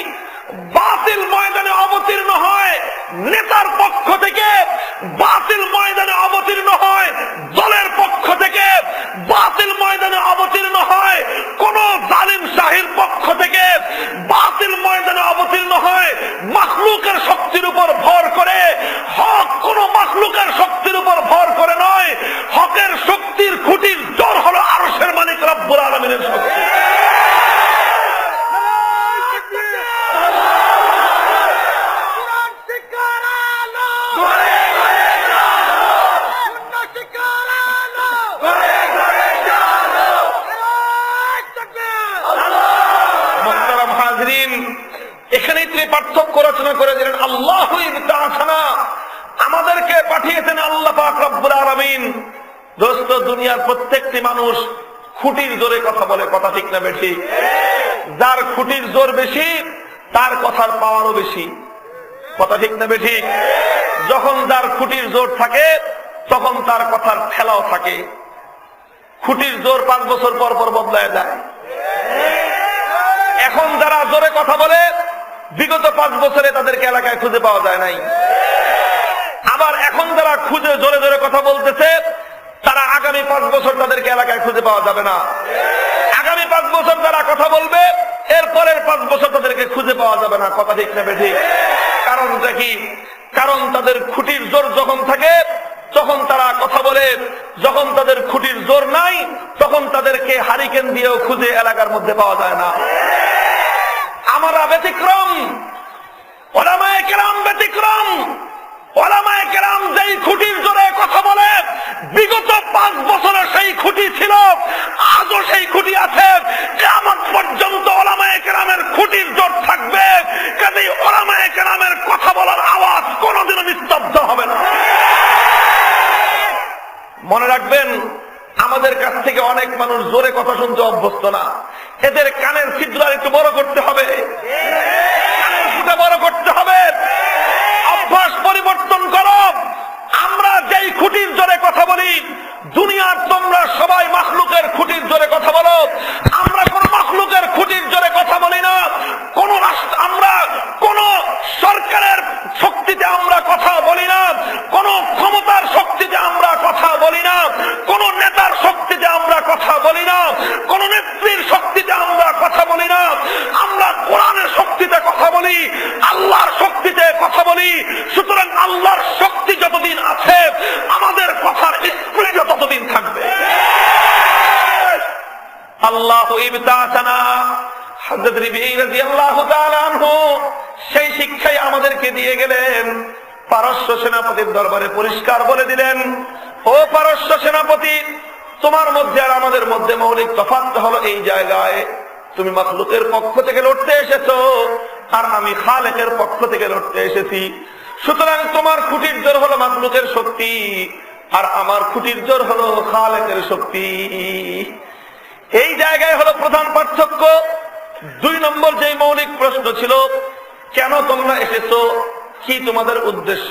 বাতিল ময়দানে অবতীর্ণ হয় নেতার পক্ষ থেকে, বাতিল ময়দানে অবতীর্ণ হয় দলের পক্ষ থেকে, বাতিল ময়দানে অবতীর্ণ হয় কোন জালিম শাহীর পক্ষ থেকে, বাতিল ময়দানে অবতীর্ণ হয় মাখলুকের শক্তির উপর ভর করে। হক কোন মাখলুকের শক্তির উপর ভর করে নয়, হকের শক্তির খুঁটির জোর হলো আরশের মালিক রব্বুল আলামিনের শক্তি। এখানেই তিনি পার্থক্য রচনা করে দিলেন, আল্লাহু ইবতাআসানা, আমাদেরকে পাঠিয়েছেন আল্লাহ পাক রব্বুল আলামিন। দোস্ত, দুনিয়ার প্রত্যেকটি মানুষ খুঁটির জোরে কথা বলে, কথা ঠিক না বেশি? যার খুঁটির জোর বেশি তার কথার পাওয়ারও বেশি, কথা ঠিক না বেশি? যখন যার খুঁটির জোর থাকে তখন তার কথার ঠেলাও থাকে। খুঁটির জোর 5 বছর পর পর বদলায় যায়। এখন যারা জোরে কথা বলে বিগত 5 বছরে তাদেরকে এলাকায় খুঁজে পাওয়া যায় নাই। আবার এখন যারা খুঁজে জোরে জোরে কথা বলতেছে তারা আগামী 5 বছর তাদেরকে এলাকায় খুঁজে পাওয়া যাবে না। আগামী 5 বছর যারা কথা বলবে এরপরের 5 বছর তাদেরকে খুঁজে পাওয়া যাবে না, কথা ঠিক না বেঠিক? কারণটা কি? কারণ তাদের খুঁটির জোর যখন থাকে তখন তারা কথা বলে, যখন তাদের খুঁটির জোর নাই তখন তাদেরকে হারিকেন দিয়েও খুঁজে এলাকার মধ্যে পাওয়া যায় না। আমরা ব্যতিক্রম, উলামায়ে কেরাম ব্যতিক্রম। উলামায়ে কেরাম যেই খুঁটির জোরে কথা বলে বিগত 5 বছরে সেই খুঁটি ছিল, আজও সেই খুঁটি আছে, কিয়ামত পর্যন্ত উলামায়ে কেরামের খুঁটির জোর থাকবে। কাজেই উলামায়ে কেরামের কথা বলার আওয়াজ কোনোদিনও নিস্তব্ধ হবে না। রাখবেন, আমাদের কাছ থেকে অনেক মানুষ জোরে কথা শুনতে অভ্যস্ত না। এদের কানের ছিদ্র একটু বড় করতে হবে, কানের ফুটা বড় করতে হবে, অভ্যাস পরিবর্তন করো। আমরা যেই খুঁটির জোরে কথা বলি, দুনিয়ার তোমরা সবাই মাখলুকের খুঁটির জোরে কথা বলো, আমরা কোন মাখলুকের খুঁটির জোরে কথা বলি না। কোন রাষ্ট্র, আমরা কোন সরকারের শক্তিতে আমরা কথা বলি না, কোন ক্ষমতার শক্তিতে আমরা কথা বলি না, কোন নেতার শক্তিতে আমরা কথা বলি না, কোন নেত্রীর শক্তিতে আমরা কথা বলি না। আমরা কোরআনের শক্তিতে কথা বলি, আল্লাহর শক্তিতে কথা বলি। সুতরাং আল্লাহর শক্তি যতদিন আছে, আমাদের কথার স্পিরিট ততদিন থাকবে। আল্লাহু ইবতাসানা, হযরত রবীঈ রাদিয়াল্লাহু তাআলা আনহু সেই শিক্ষাই আমাদেরকে দিয়ে গেলেন। পারস্য সেনাপতির দরবারে পরিষ্কার বলে দিলেন, ও পারস্য সেনাপতি, তোমার মধ্যে আর আমাদের মধ্যে মৌলিক তফাৎ হলো এই জায়গায়, তুমি মাখলুকের পক্ষ থেকে লড়তে এসেছো, আর আমি খালেকের পক্ষ থেকে লড়তে এসেছি। সুতরাং তোমার খুঁটির জোর হলো মাখলুকের শক্তি, আর আমার খুঁটির জোর হলো খালেকের শক্তি। এই জায়গায় হলো প্রধান পার্থক্য। 2 নম্বর যে মৌলিক প্রশ্ন ছিল, কেন তোমরা এসেছো, কি তোমাদের উদ্দেশ্য?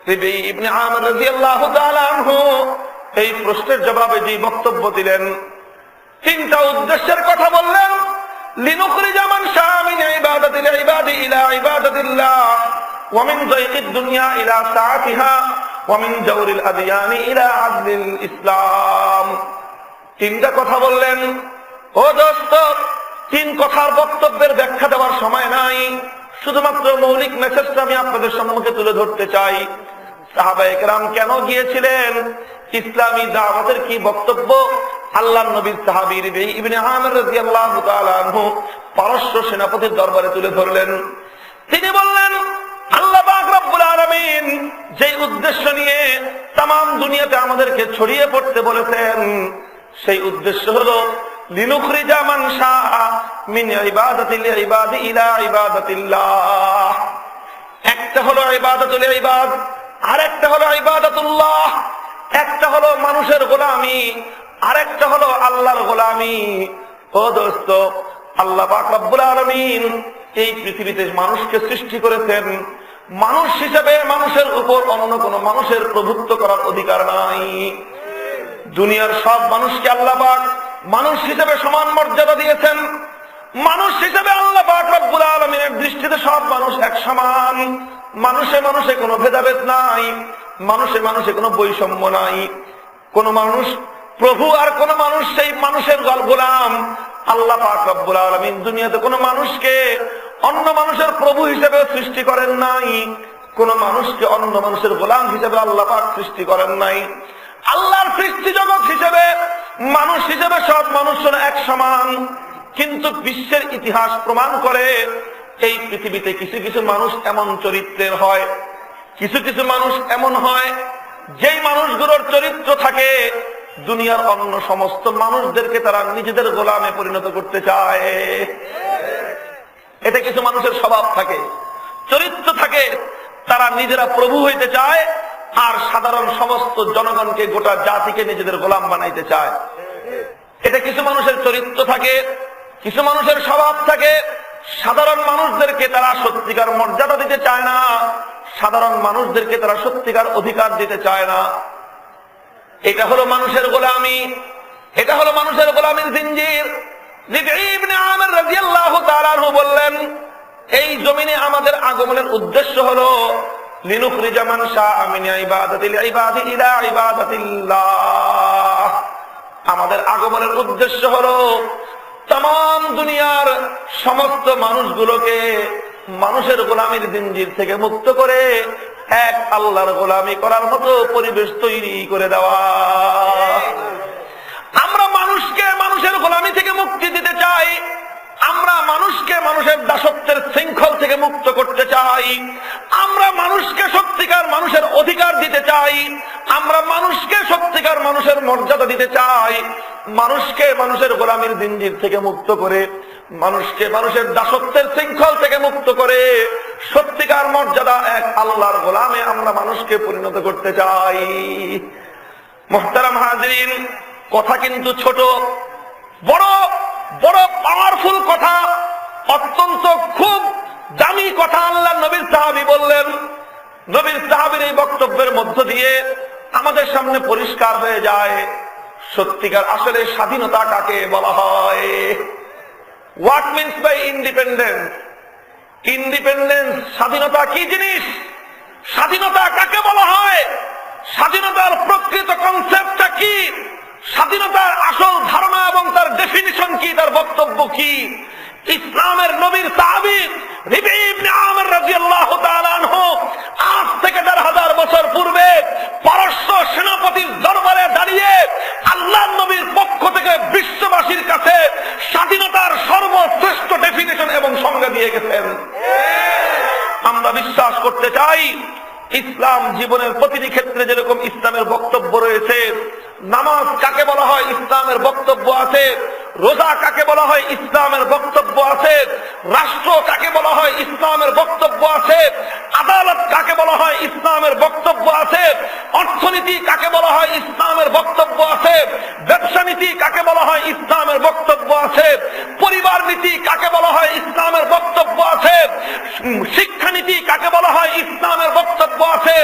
রবীঈ ইবনে আমির রাদিয়াল্লাহু তাআলা আনহু এই প্রশ্নের জবাবে যে বক্তব্য দিলেন, 3টা উদ্দেশ্যের কথা বললেন। লিনুখরিজা মান শাআ মিন ইবাদাতিল ইবাদি ইলা ইবাদাতিল্লাহ ওয়া মিন যায়কিদ দুনিয়া ইলা সাআতিহা ওয়া মিন জাওরিল আদিয়ানি ইলা আদলিল ইসলাম। 3টা কথা বললেন। ও দোস্ত, 3 কথার বক্তব্যের ব্যাখ্যা দেওয়ার সময় নাই, শুধুমাত্র মৌলিক মেসেজটা আমি আপনাদের সম্মুখে তুলে ধরতে চাই। সাহাবায়ে কেরাম কেন গিয়েছিলেন, ইসলামী দাওয়াতের কি বক্তব্য, আল্লাহর নবীর সাহাবী রবীঈ ইবনে আমির রাদিয়াল্লাহু তাআলা আনহু পারস্য সেনাপতির দরবারে তুলে ধরলেন। তিনি বললেন, আল্লাহ পাক রব্বুল আলামিন যে উদ্দেশ্য নিয়ে তামাম দুনিয়াতে আমাদেরকে ছড়িয়ে পড়তে বলেছেন, সেই উদ্দেশ্য হলো লিনুখরিজা মান শাআ মিন ইবাদাতিল ইবাদি ইলা ইবাদাতিল্লাহ। একটা হলো ইবাদাতুল ইবাদ, আর একটা হলো ইবাদাতুল্লাহ। একটা হলো মানুষের গোলামি, আর একটা হলো আল্লাহর গোলামি। ও দোস্ত, আল্লাহ পাক রব্বুল আলামিন এই পৃথিবীতে মানুষকে সৃষ্টি করেছেন, মানুষ হিসেবে মানুষের উপর অন্য কোনো মানুষের প্রভুত্ব করার অধিকার নাই। দুনিয়ার সব মানুষকে আল্লাহ পাক মানুষ হিসেবে সমান মর্যাদা দিয়েছেন। মানুষ হিসেবে আল্লাহ পাক রব্বুল আলামিনের দৃষ্টিতে সব মানুষ এক সমান। মানুষে মানুষে কোনো ভেদাভেদ নাই, মানুষে মানুষে কোনো বৈষম্য নাই। কোন মানুষ প্রভু আর কোন মানুষ সেই মানুষের গোলাম। আল্লাহ পাক রব্বুল আলামিন দুনিয়াতে কোন মানুষকে অন্য মানুষের প্রভু হিসেবে সৃষ্টি করেন নাই, কোন মানুষকে অন্য মানুষের গোলাম হিসেবে আল্লাহ পাক সৃষ্টি করেন নাই। আল্লাহর সৃষ্টি জগৎ হিসেবে মানুষ হিসেবে সব মানুষ এক সমান। কিন্তু বিশ্বের ইতিহাস প্রমাণ করে, এই পৃথিবীতে কিছু কিছু মানুষ এমন চরিত্রের হয়, কিছু কিছু মানুষ এমন হয় যেই মানুষগুলোর চরিত্র থাকে দুনিয়ার অন্য সমস্ত মানুষদেরকে তারা নিজেদের গোলামে পরিণত করতে চায়। এটা কিছু মানুষের স্বভাব থাকে, চরিত্র থাকে, তারা নিজেরা প্রভু হইতে চায়, আর সাধারণ সমস্ত জনগণকে, গোটা জাতিকে নিজেদের গোলাম বানাইতে চায়। এটা কিছু মানুষের চরিত্র থাকে, কিছু মানুষের স্বভাব থাকে। সাধারণ মানুষদেরকে তারা সত্যিকার মর্যাদা দিতে চায় না, সাধারণ মানুষদেরকে তারা সত্যিকার অধিকার দিতে চায় না। এটা হলো মানুষের গোলামি, এটা হলো মানুষের গোলামির জিঞ্জির। রবীঈ ইবনে আমির রাদিয়াল্লাহু তাআলা আনহু বললেন, এই জমিনে আমাদের আগমনের উদ্দেশ্য হলো লিনুখরিজা মান শাআ মিন ইবাদাতিল ইবাদি ইলা ইবাদাতিল্লাহ। আমাদের আগমনের উদ্দেশ্য হলো तमाम দুনিয়ার সমস্ত মানুষগুলোকে মানুষের গোলামির জিঞ্জির থেকে মুক্ত করে এক আল্লাহর গোলামি করার মতো পরিবেশ তৈরি করে দেওয়া। আমরা মানুষকে মানুষের গোলামি থেকে মুক্তি দিতে চাই, আমরা মানুষকে মানুষের দাসত্বের শৃঙ্খল থেকে মুক্ত করতে চাই, আমরা মানুষকে সত্যিকার মানুষের অধিকার দিতে চাই, আমরা মানুষকে সত্যিকার মানুষের মর্যাদা দিতে চাই। মানুষকে মানুষের গোলামির জিঞ্জির থেকে মুক্ত করে, মানুষকে মানুষের দাসত্বের শৃঙ্খল থেকে মুক্ত করে সত্যিকার মর্যাদা এক আল্লাহর গোলামে আমরা মানুষকে পরিণত করতে চাই। মুহতারাম হাজিরিন, কথা কিন্তু ছোট, বড় বড় পাওয়ারফুল কথা, অত্যন্ত খুব দামি কথা আল্লাহ নবীর সাহাবী বললেন। নবীর সাহাবীর এই বক্তব্যের মধ্য দিয়ে আমাদের সামনে পরিষ্কার হয়ে যায় সত্যিকার আসলে স্বাধীনতা কাকে বলা হয়। What means by independence? Independence, স্বাধীনতা কি জিনিস? স্বাধীনতা কাকে বলা হয়? স্বাধীনতার প্রকৃত কনসেপ্টটা কি? স্বাধীনতার আসল ধারণা এবং তার ডেফিনিশন কি, তার বক্তব্য কি? ইসলামের নবীর সাহাবী রবীঈ ইবনে আমির রাদিয়াল্লাহু তাআলা আনহু আজ থেকে ১,৫০০ বছর পূর্বে পারস্য সেনাপতির দরবারে দাঁড়িয়ে আল্লাহর নবীর পক্ষ থেকে বিশ্ববাসীর কাছে স্বাধীনতার সর্বশ্রেষ্ঠ ডেফিনিশন এবং সংজ্ঞা দিয়ে গেছেন। আমরা বিশ্বাস করতে চাই ইসলাম জীবনের প্রতিটি ক্ষেত্রে যেরকম ইসলামের বক্তব্য রয়েছে, নামাজ কাকে বলা হয় ইসলামের বক্তব্য আছে, রোজা কাকে বলা হয় ইসলামের বক্তব্য আছে, রাষ্ট্র কাকে বলা হয় ইসলামের বক্তব্য আছে, আদালত কাকে বলা হয় ইসলামের বক্তব্য আছে, অর্থনীতি কাকে বলা হয় ইসলামের বক্তব্য আছে, ব্যবসা নীতি কাকে বলা হয় ইসলামের বক্তব্য আছে, পরিবার নীতি কাকে বলা হয় ইসলামের বক্তব্য আছে, শিক্ষানীতি কাকে বলা হয় ইসলামের বক্তব্য আছে,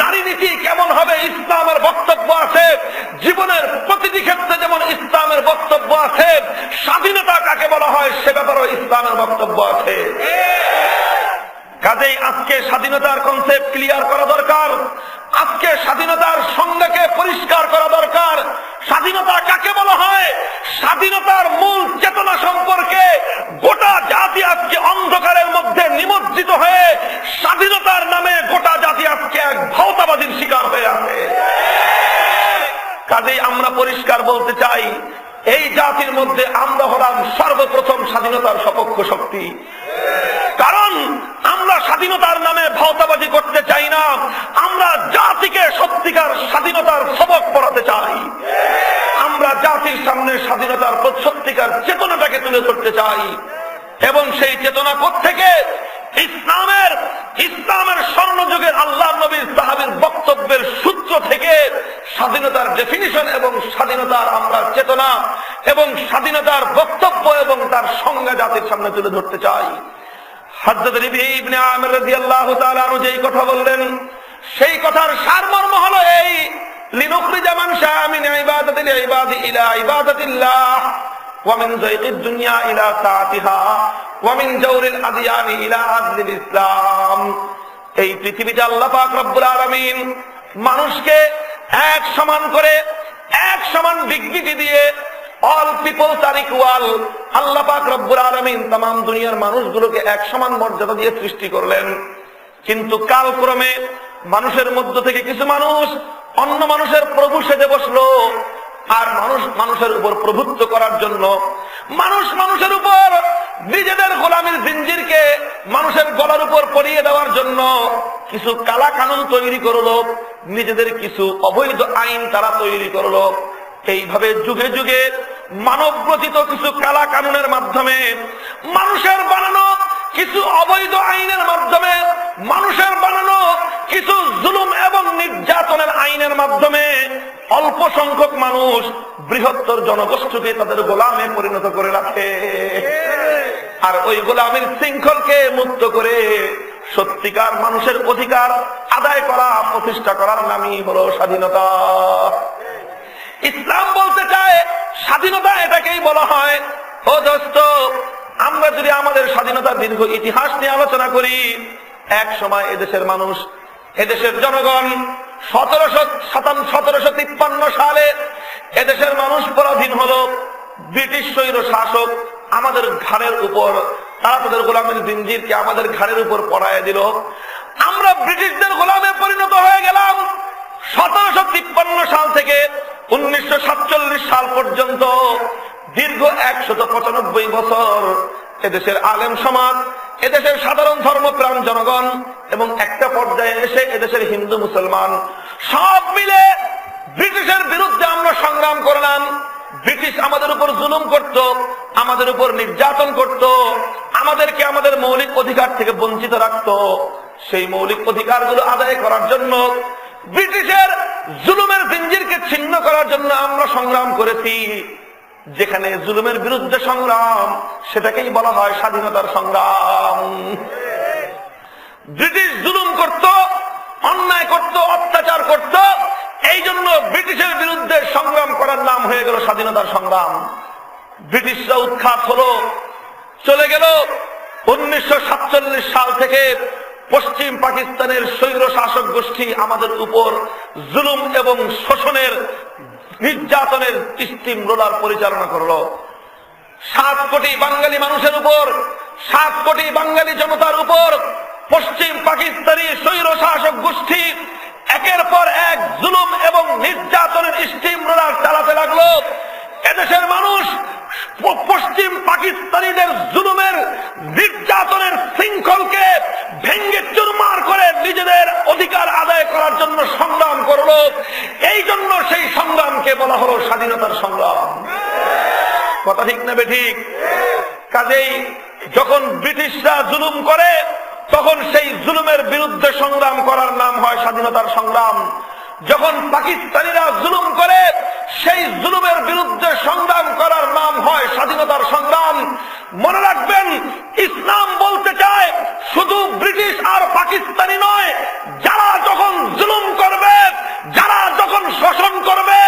নারী নীতি কেমন হবে ইসলামের বক্তব্য আছে, জীবনের প্রতিটি ক্ষেত্রে যেমন ইসলামের বক্তব্য আছে, স্বাধীনতা কাকে বলা হয় সে ব্যাপারেও ইসলামের বক্তব্য আছে। কাজেই আজকে স্বাধীনতার কনসেপ্ট ক্লিয়ার করা দরকার। আজকে স্বাধীনতার সংজ্ঞাকে পরিষ্কার করা দরকার। স্বাধীনতা কাকে বলা হয়, স্বাধীনতার মূল চেতনা সম্পর্কে গোটা জাতি আজকে অন্ধকারের মধ্যে নিমজ্জিত হয়ে স্বাধীনতার নামে গোটা জাতি আজকে এক ভাওতাবাদীর শিকার হয়ে আছে। কাজেই আমরা পরিষ্কার বলতে চাই, এই জাতির মধ্যে আমরা হলাম সর্বপ্রথম স্বাধীনতার সপক্ষ শক্তি। কারণ আমরা স্বাধীনতার নামে ভাওতাবাজি করতে চাই না, আমরা জাতিকে সত্যিকার স্বাধীনতার সবক পড়াতে চাই। আমরা জাতির সামনে স্বাধীনতার সত্যিকার চেতনাটাকে তুলে ধরতে চাই, এবং সেই চেতনা কোত্থেকে? ইসলামের স্বর্ণযুগের আল্লাহ নবীর সাহাবীর বক্তব্যের সূত্র থেকে স্বাধীনতার ডেফিনিশন এবং স্বাধীনতার আমরা চেতনা এবং স্বাধীনতার বক্তব্য এবং তার সংজ্ঞা জাতির সামনে তুলে ধরতে চাই। হযরত রবীঈ ইবনে আমির রাদিয়াল্লাহু তাআলা আনহু যেই কথা বললেন, সেই কথার সারমর্ম হলো এই, লিনুখরিজা মান শাআ মিন ইবাদাতিল ইবাদি ইলা ইবাদাতিল্লাহ ওয়া মিন যায়কিদ দুনিয়া ইলা সাআতিহা ওয়া মিন জাওরিল আদিয়ানি ইলা আদলিল ইসলাম। এই পৃথিবীতে আল্লাহ পাক রব্বুল আলামিন মানুষকে এক সমান করে, এক সমান ডিগনিটি দিয়ে, অল পিপলস আর ইকুয়াল, আল্লাহ পাক রব্বুল আলামিন तमाम দুনিয়ার মানুষগুলোকে এক সমান মর্যাদা দিয়ে সৃষ্টি করলেন। কিন্তু কালক্রমে মানুষের মধ্য থেকে কিছু মানুষ অন্য মানুষের প্রভু সেজে বসলো, আর মানুষের উপর প্রভুত্ব করার জন্য, মানুষের উপর নিজেদের গোলামীর জিঞ্জিরকে মানুষের গলার উপর পরিয়ে দেওয়ার জন্য কিছু কালা কানুন তৈরি করলো, নিজেদের কিছু অবৈধ আইন তারা তৈরি করলো। এইভাবে যুগে যুগে মানব রচিত কিছু কালা কানুনের মাধ্যমে, মানুষের বানানো কিছু অবৈধ আইনের মাধ্যমে, মানুষের বানানো কিছু জুলুম এবং নির্যাতনের আইনের মাধ্যমে অল্প সংখ্যক মানুষ বৃহত্তর জনগোষ্ঠীকে তাদের গোলামে পরিণত করে রাখে। আর ওই গোলামের শৃঙ্খলকে মুক্ত করে সত্যিকার মানুষের অধিকার আদায় করা, প্রতিষ্ঠা করার নামই হলো স্বাধীনতা। ইসলাম বলতে চায় স্বাধীনতা এটাকেই বলা হয়। ও দোস্ত, আমরা যদি আমাদের স্বাধীনতার দীর্ঘ ইতিহাস নিয়ে আলোচনা করি, এক সময় এদেশের মানুষ, এদেশের জনগণ 1753 সালে এদেশের মানুষ পরাধীন হলো। ব্রিটিশ স্বৈর শাসক আমাদের ঘাড়ের উপর, তারা তাদের গোলামের জিঞ্জিরকে আমাদের ঘাড়ের উপর পড়ায় দিল। আমরা ব্রিটিশদের গোলামে পরিণত হয়ে গেলাম। 1753 সাল থেকে 1947 সাল পর্যন্ত দীর্ঘ 195 বছর এদেশের আলেম সমাজ, এদেশের সাধারণ ধর্মপ্রাণ জনগণ এবং একটা পর্যায়ে এসে এদেশের হিন্দু মুসলমান সব মিলে ব্রিটিশের বিরুদ্ধে আমরা সংগ্রাম করলাম। ব্রিটিশ আমাদের উপর জুলুম করত, আমাদের উপর নির্যাতন করত, আমাদেরকে আমাদের মৌলিক অধিকার থেকে বঞ্চিত রাখত। সেই মৌলিক অধিকারগুলো আদায় করার জন্য ব্রিটিশের জুলুমের জিঞ্জিরকে ছিন্ন করার জন্য আমরা সংগ্রাম করেছি। যেখানে জুলুমের বিরুদ্ধে সংগ্রাম, সেটাকেই বলা হয় স্বাধীনতার সংগ্রাম। ব্রিটিশ জুলুম করত, অন্যায় করত, অত্যাচার করত, এই জন্য ব্রিটিশের বিরুদ্ধে সংগ্রাম করার নাম হয়ে গেল স্বাধীনতার সংগ্রাম। ব্রিটিশরা উৎখাত হলো, চলে গেল। 1947 সাল থেকে পশ্চিম পাকিস্তানের স্বৈর শাসক গোষ্ঠী আমাদের উপর জুলুম এবং শোষণের, নির্যাতনের স্টিম রোলার পরিচালনা করলো। 7 কোটি বাঙালি মানুষের উপর, 7 কোটি বাঙালি জনতার উপর পশ্চিম পাকিস্তানি স্বৈর শাসক গোষ্ঠী একের পর এক জুলুম এবং নির্যাতনের স্টিম রোলার চালাতে লাগলো। এদেশের মানুষ পশ্চিম পাকিস্তানিদের জুলুমের, নির্যাতনের শৃঙ্খলকে ভেঙ্গে চুরমার করে নিজেদের অধিকার আদায় করার জন্য সংগ্রাম করলো। এই জন্য সেই সংগ্রামকে বলা হলো স্বাধীনতার সংগ্রাম। কথা ঠিক না বেঠিক? কাজেই যখন ব্রিটিশরা জুলুম করে, তখন সেই জুলুমের বিরুদ্ধে সংগ্রাম করার নাম হয় স্বাধীনতার সংগ্রাম। যখন পাকিস্তানিরা জুলুম করে, সেই জুলুমের বিরুদ্ধে সংগ্রাম করার নাম হয় স্বাধীনতার সংগ্রাম। মনে রাখবেন, ইসলাম বলতে চায় শুধু ব্রিটিশ আর পাকিস্তানি নয়, যারা যখন জুলুম করবে, যারা যখন শোষণ করবে,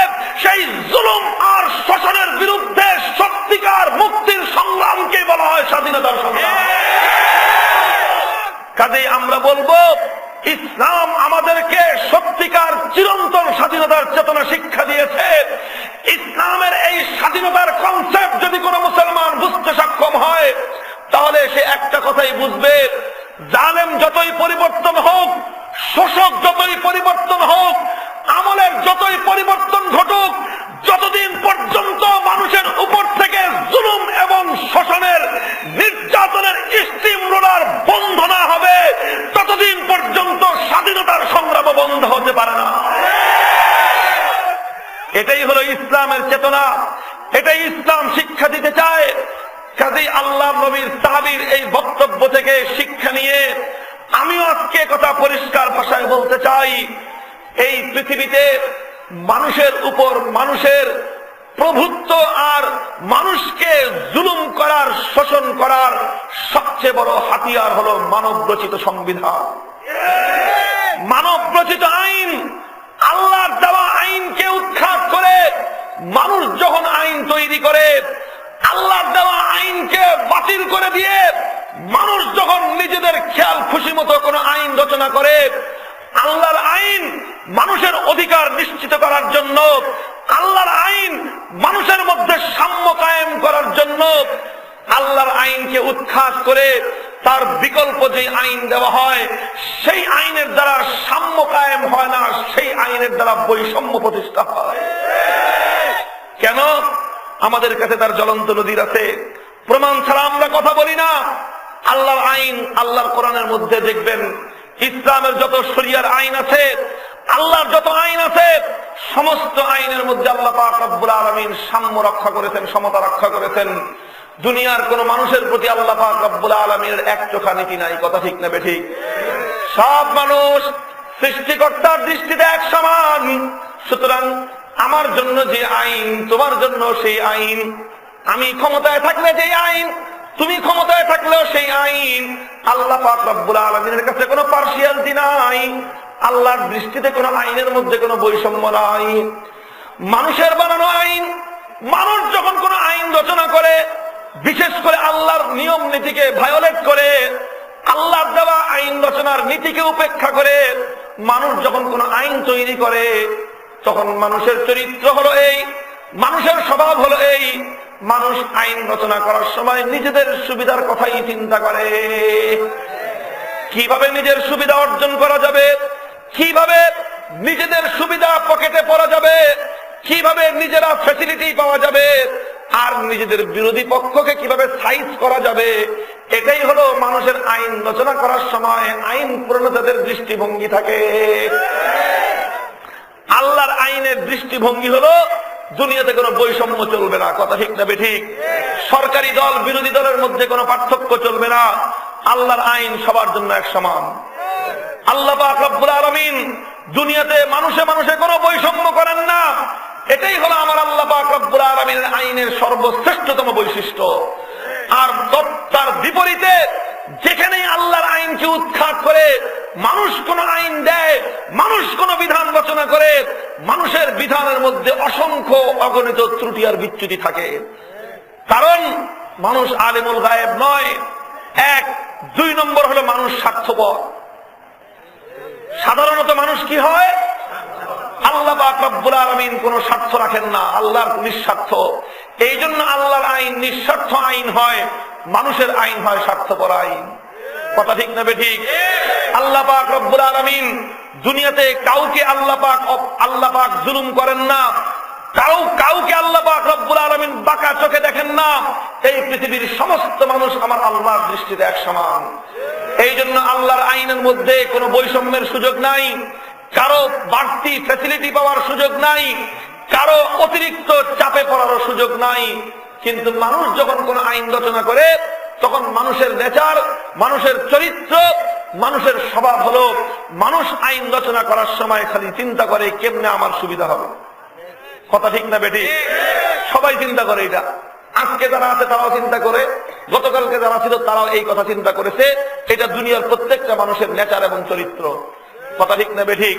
সেই জুলুম আর শোষণের বিরুদ্ধে সত্যিকার মুক্তির সংগ্রামকে বলা হয় স্বাধীনতার সংগ্রাম। কাজেই আমরা বলবো, ইসলাম আমাদেরকে সত্যিকার চিরন্তন স্বাধীনতার চেতনা শিক্ষা দিয়েছে। ইসলামের এই স্বাধীনতার কনসেপ্ট যদি কোনো মুসলমান বুঝতে সক্ষম হয়, তাহলে সে একটা কথাই বুঝবে, জালেম যতই পরিবর্তন হোক, শোষক যতই পরিবর্তন হোক, আমলের যতই পরিবর্তন ঘটুক, যতদিন পর্যন্ত মানুষের উপর থেকে জুলুম এবং শোষণের, নির্যাতনের স্টিম রোলার বন্ধ না হবে, ততদিন পর্যন্ত স্বাধীনতার সংগ্রাম বন্ধ হতে পারে না। এটাই হলো ইসলামের চেতনা, এটাই ইসলাম শিক্ষা দিতে চায়। কাজেই আল্লাহ নবীর সাহাবীর এই বক্তব্য থেকে শিক্ষা নিয়ে আমিও আজকে কথা পরিষ্কার ভাষায় বলতে চাই, এই পৃথিবীতে মানুষের উপর মানুষের প্রভুত্ব আর মানুষকে জুলুম করার, শোষণ করার সবচেয়ে বড় হাতিয়ার হলো মানব রচিত সংবিধান, মানব রচিত আইন। আল্লাহর দেওয়া আইনকে উৎখাত করে মানুষ যখন আইন তৈরি করে, আল্লাহর দেওয়া আইনকে বাতিল করে দিয়ে মানুষ যখন নিজেদের খেয়াল খুশি মতো কোনো আইন রচনা করে, আল্লাহর আইন মানুষের অধিকার নিশ্চিত করার জন্য, আল্লাহর আইন মানুষের মধ্যে সাম্য কায়েম করার জন্য, আল্লাহর আইনকে উৎখাত করে তার বিকল্প যে আইন দেওয়া হয়, সেই আইনের দ্বারা সাম্য কায়েম হয় না, সেই আইনের দ্বারা বৈষম্য প্রতিষ্ঠা হয়। কেন? আমাদের কাছে তার জ্বলন্ত নজির আছে, প্রমাণ ছাড়া আমরা কথা বলি না। আল্লাহর আইন, আল্লাহর কোরআনের মধ্যে দেখবেন, ইসলামের যত শরিয়ার আইন আছে, আল্লাহর যত আইন আছে, সমস্ত আইনের মধ্যে আল্লাহ পাক রব্বুল আলামিন সাম্য রক্ষা করেছেন, সমতা রক্ষা করেছেন। দুনিয়ার কোন মানুষের প্রতি আল্লাহ পাক রব্বুল আলামিনের এক চোখা নীতি নাই। কথা ঠিক না বেঠিক? সব মানুষ সৃষ্টিকর্তার দৃষ্টিতে এক সমান। সুতরাং আমার জন্য যে আইন, তোমার জন্য সেই আইন। আমি ক্ষমতায় থাকলে যে আইন, তুমি ক্ষমতায় থাকলেও সেই আইন। আল্লাহ পাক রব্বুল আলামিনের কাছে কোনো পার্সিয়ালিটি নাই। আল্লাহর দৃষ্টিতে কোনো আইনের মধ্যে কোনো বৈষম্য নাই। মানুষের বানানো আইন, মানুষ যখন কোনো আইন রচনা করে, বিশেষ করে আল্লাহর নিয়ম নীতিকে ভায়োলেট করে, আল্লাহর দেওয়া আইন রচনার নীতিকে উপেক্ষা করে মানুষ যখন কোনো আইন তৈরি করে, তখন মানুষের চরিত্র হলো এই, মানুষের স্বভাব হলো এই, মানুষ আইন রচনা করার সময় নিজেদের সুবিধার কথাই চিন্তা করে। কিভাবে নিজের সুবিধা অর্জন করা যাবে, কিভাবে নিজেদের সুবিধা পকেটে পড়া যাবে, কিভাবে নিজেরা ফ্যাসিলিটি পাওয়া যাবে, আর নিজেদের বিরোধী পক্ষকে কিভাবে সাইজ করা যাবে, এটাই হলো মানুষের আইন রচনা করার সময় আইন প্রণেতাদের দৃষ্টিভঙ্গি থাকে। আল্লাহর আইনের দৃষ্টিভঙ্গি হলো দুনিয়াতে কোনো বৈষম্য চলবে না। কথা ঠিক না বেঠিক? সরকারি দল বিরোধী দলের মধ্যে কোনো পার্থক্য চলবে না। আল্লাহর আইন সবার জন্য এক সমান। আল্লাহ পাক রব্বুল আলামিন দুনিয়াতে মানুষে মানুষে কোনো বৈষম্য করেন না। এটাই হলো আমার আল্লাহ পাক রব্বুল আলামিনের আইনের সর্বশ্রেষ্ঠতম বৈশিষ্ট্য। আর তার বিপরীতে যেখানেই আল্লাহর আইনকে উৎখাত করে মানুষ কোন আইন দেয়, মানুষ কোন বিধান রচনা করে, মানুষের বিধানের মধ্যে অসংখ্য অগণিত ত্রুটি আর বিচ্যুতি থাকে। কারণ মানুষ আলিমুল গায়েব নয়। এক, দুই নম্বর হলো মানুষ স্বার্থপর। সাধারণত মানুষ কি হয়? আল্লাহ পাক রব্বুল আলামিন কোন স্বার্থ রাখেন না, আল্লাহর নিঃস্বার্থ। এই জন্য আল্লাহর আইন নিঃস্বার্থ আইন হয়, মানুষের আইন হয় স্বার্থপর আইন। কথা ঠিক না বেঠিক? আল্লাহ পাক রব্বুল আলামিন দুনিয়াতে কাউকে আল্লাহ পাক জুলুম করেন না, কাউকে আল্লাহ পাক রব্বুল আলামিন বাঁকা চোখে দেখেন না। এই পৃথিবীর সমস্ত মানুষ আমার আল্লাহর দৃষ্টিতে এক সমান। এই জন্য আল্লাহর আইনের মধ্যে কোনো বৈষম্যের সুযোগ নাই, কারো বাড়তি ফ্যাসিলিটি পাওয়ার সুযোগ নাই, কারো অতিরিক্ত চাপে পড়ারও সুযোগ নাই। কিন্তু মানুষ যখন কোন আইন রচনা করে তখন মানুষের নেচার, মানুষের চরিত্র, মানুষের স্বভাব হলো মানুষ আইন রচনা করার সময় খালি চিন্তা করে কেমনে আমার সুবিধা হবে। কথা ঠিক না বেটি? সবাই চিন্তা করে এটা। আজকে যারা আছে তারাও চিন্তা করে, গতকালকে যারা ছিল তারাও এই কথা চিন্তা করেছে। এটা দুনিয়ার প্রত্যেকটা মানুষের নেচার এবং চরিত্র। কথা ঠিক না বেঠিক?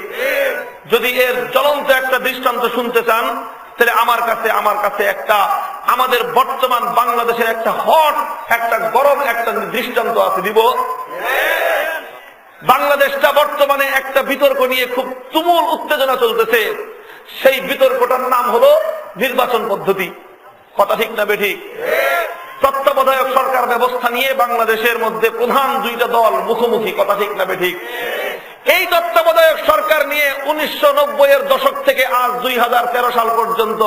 যদি এর জ্বলন্ত একটা দৃষ্টান্ত শুনতে চান তাহলে আমার কাছে একটা আমাদের বর্তমান বাংলাদেশের একটা একটা গরম একটা দৃষ্টান্ত আছে, দিব। বাংলাদেশটা বর্তমানে একটা বিতর্ক নিয়ে খুব তুমুল উত্তেজনা চলতেছে। সেই বিতর্কটার নাম হলো নির্বাচন পদ্ধতি। কথা ঠিক না বেঠিক? তত্ত্বাবধায়ক সরকার ব্যবস্থা নিয়ে বাংলাদেশের মধ্যে প্রধান দুইটা দল মুখোমুখি। কথা ঠিক না বেঠিক? এই তত্ত্বাবধায়ক সরকার নিয়ে 1990-এর দশক থেকে আজ 2013 সাল পর্যন্ত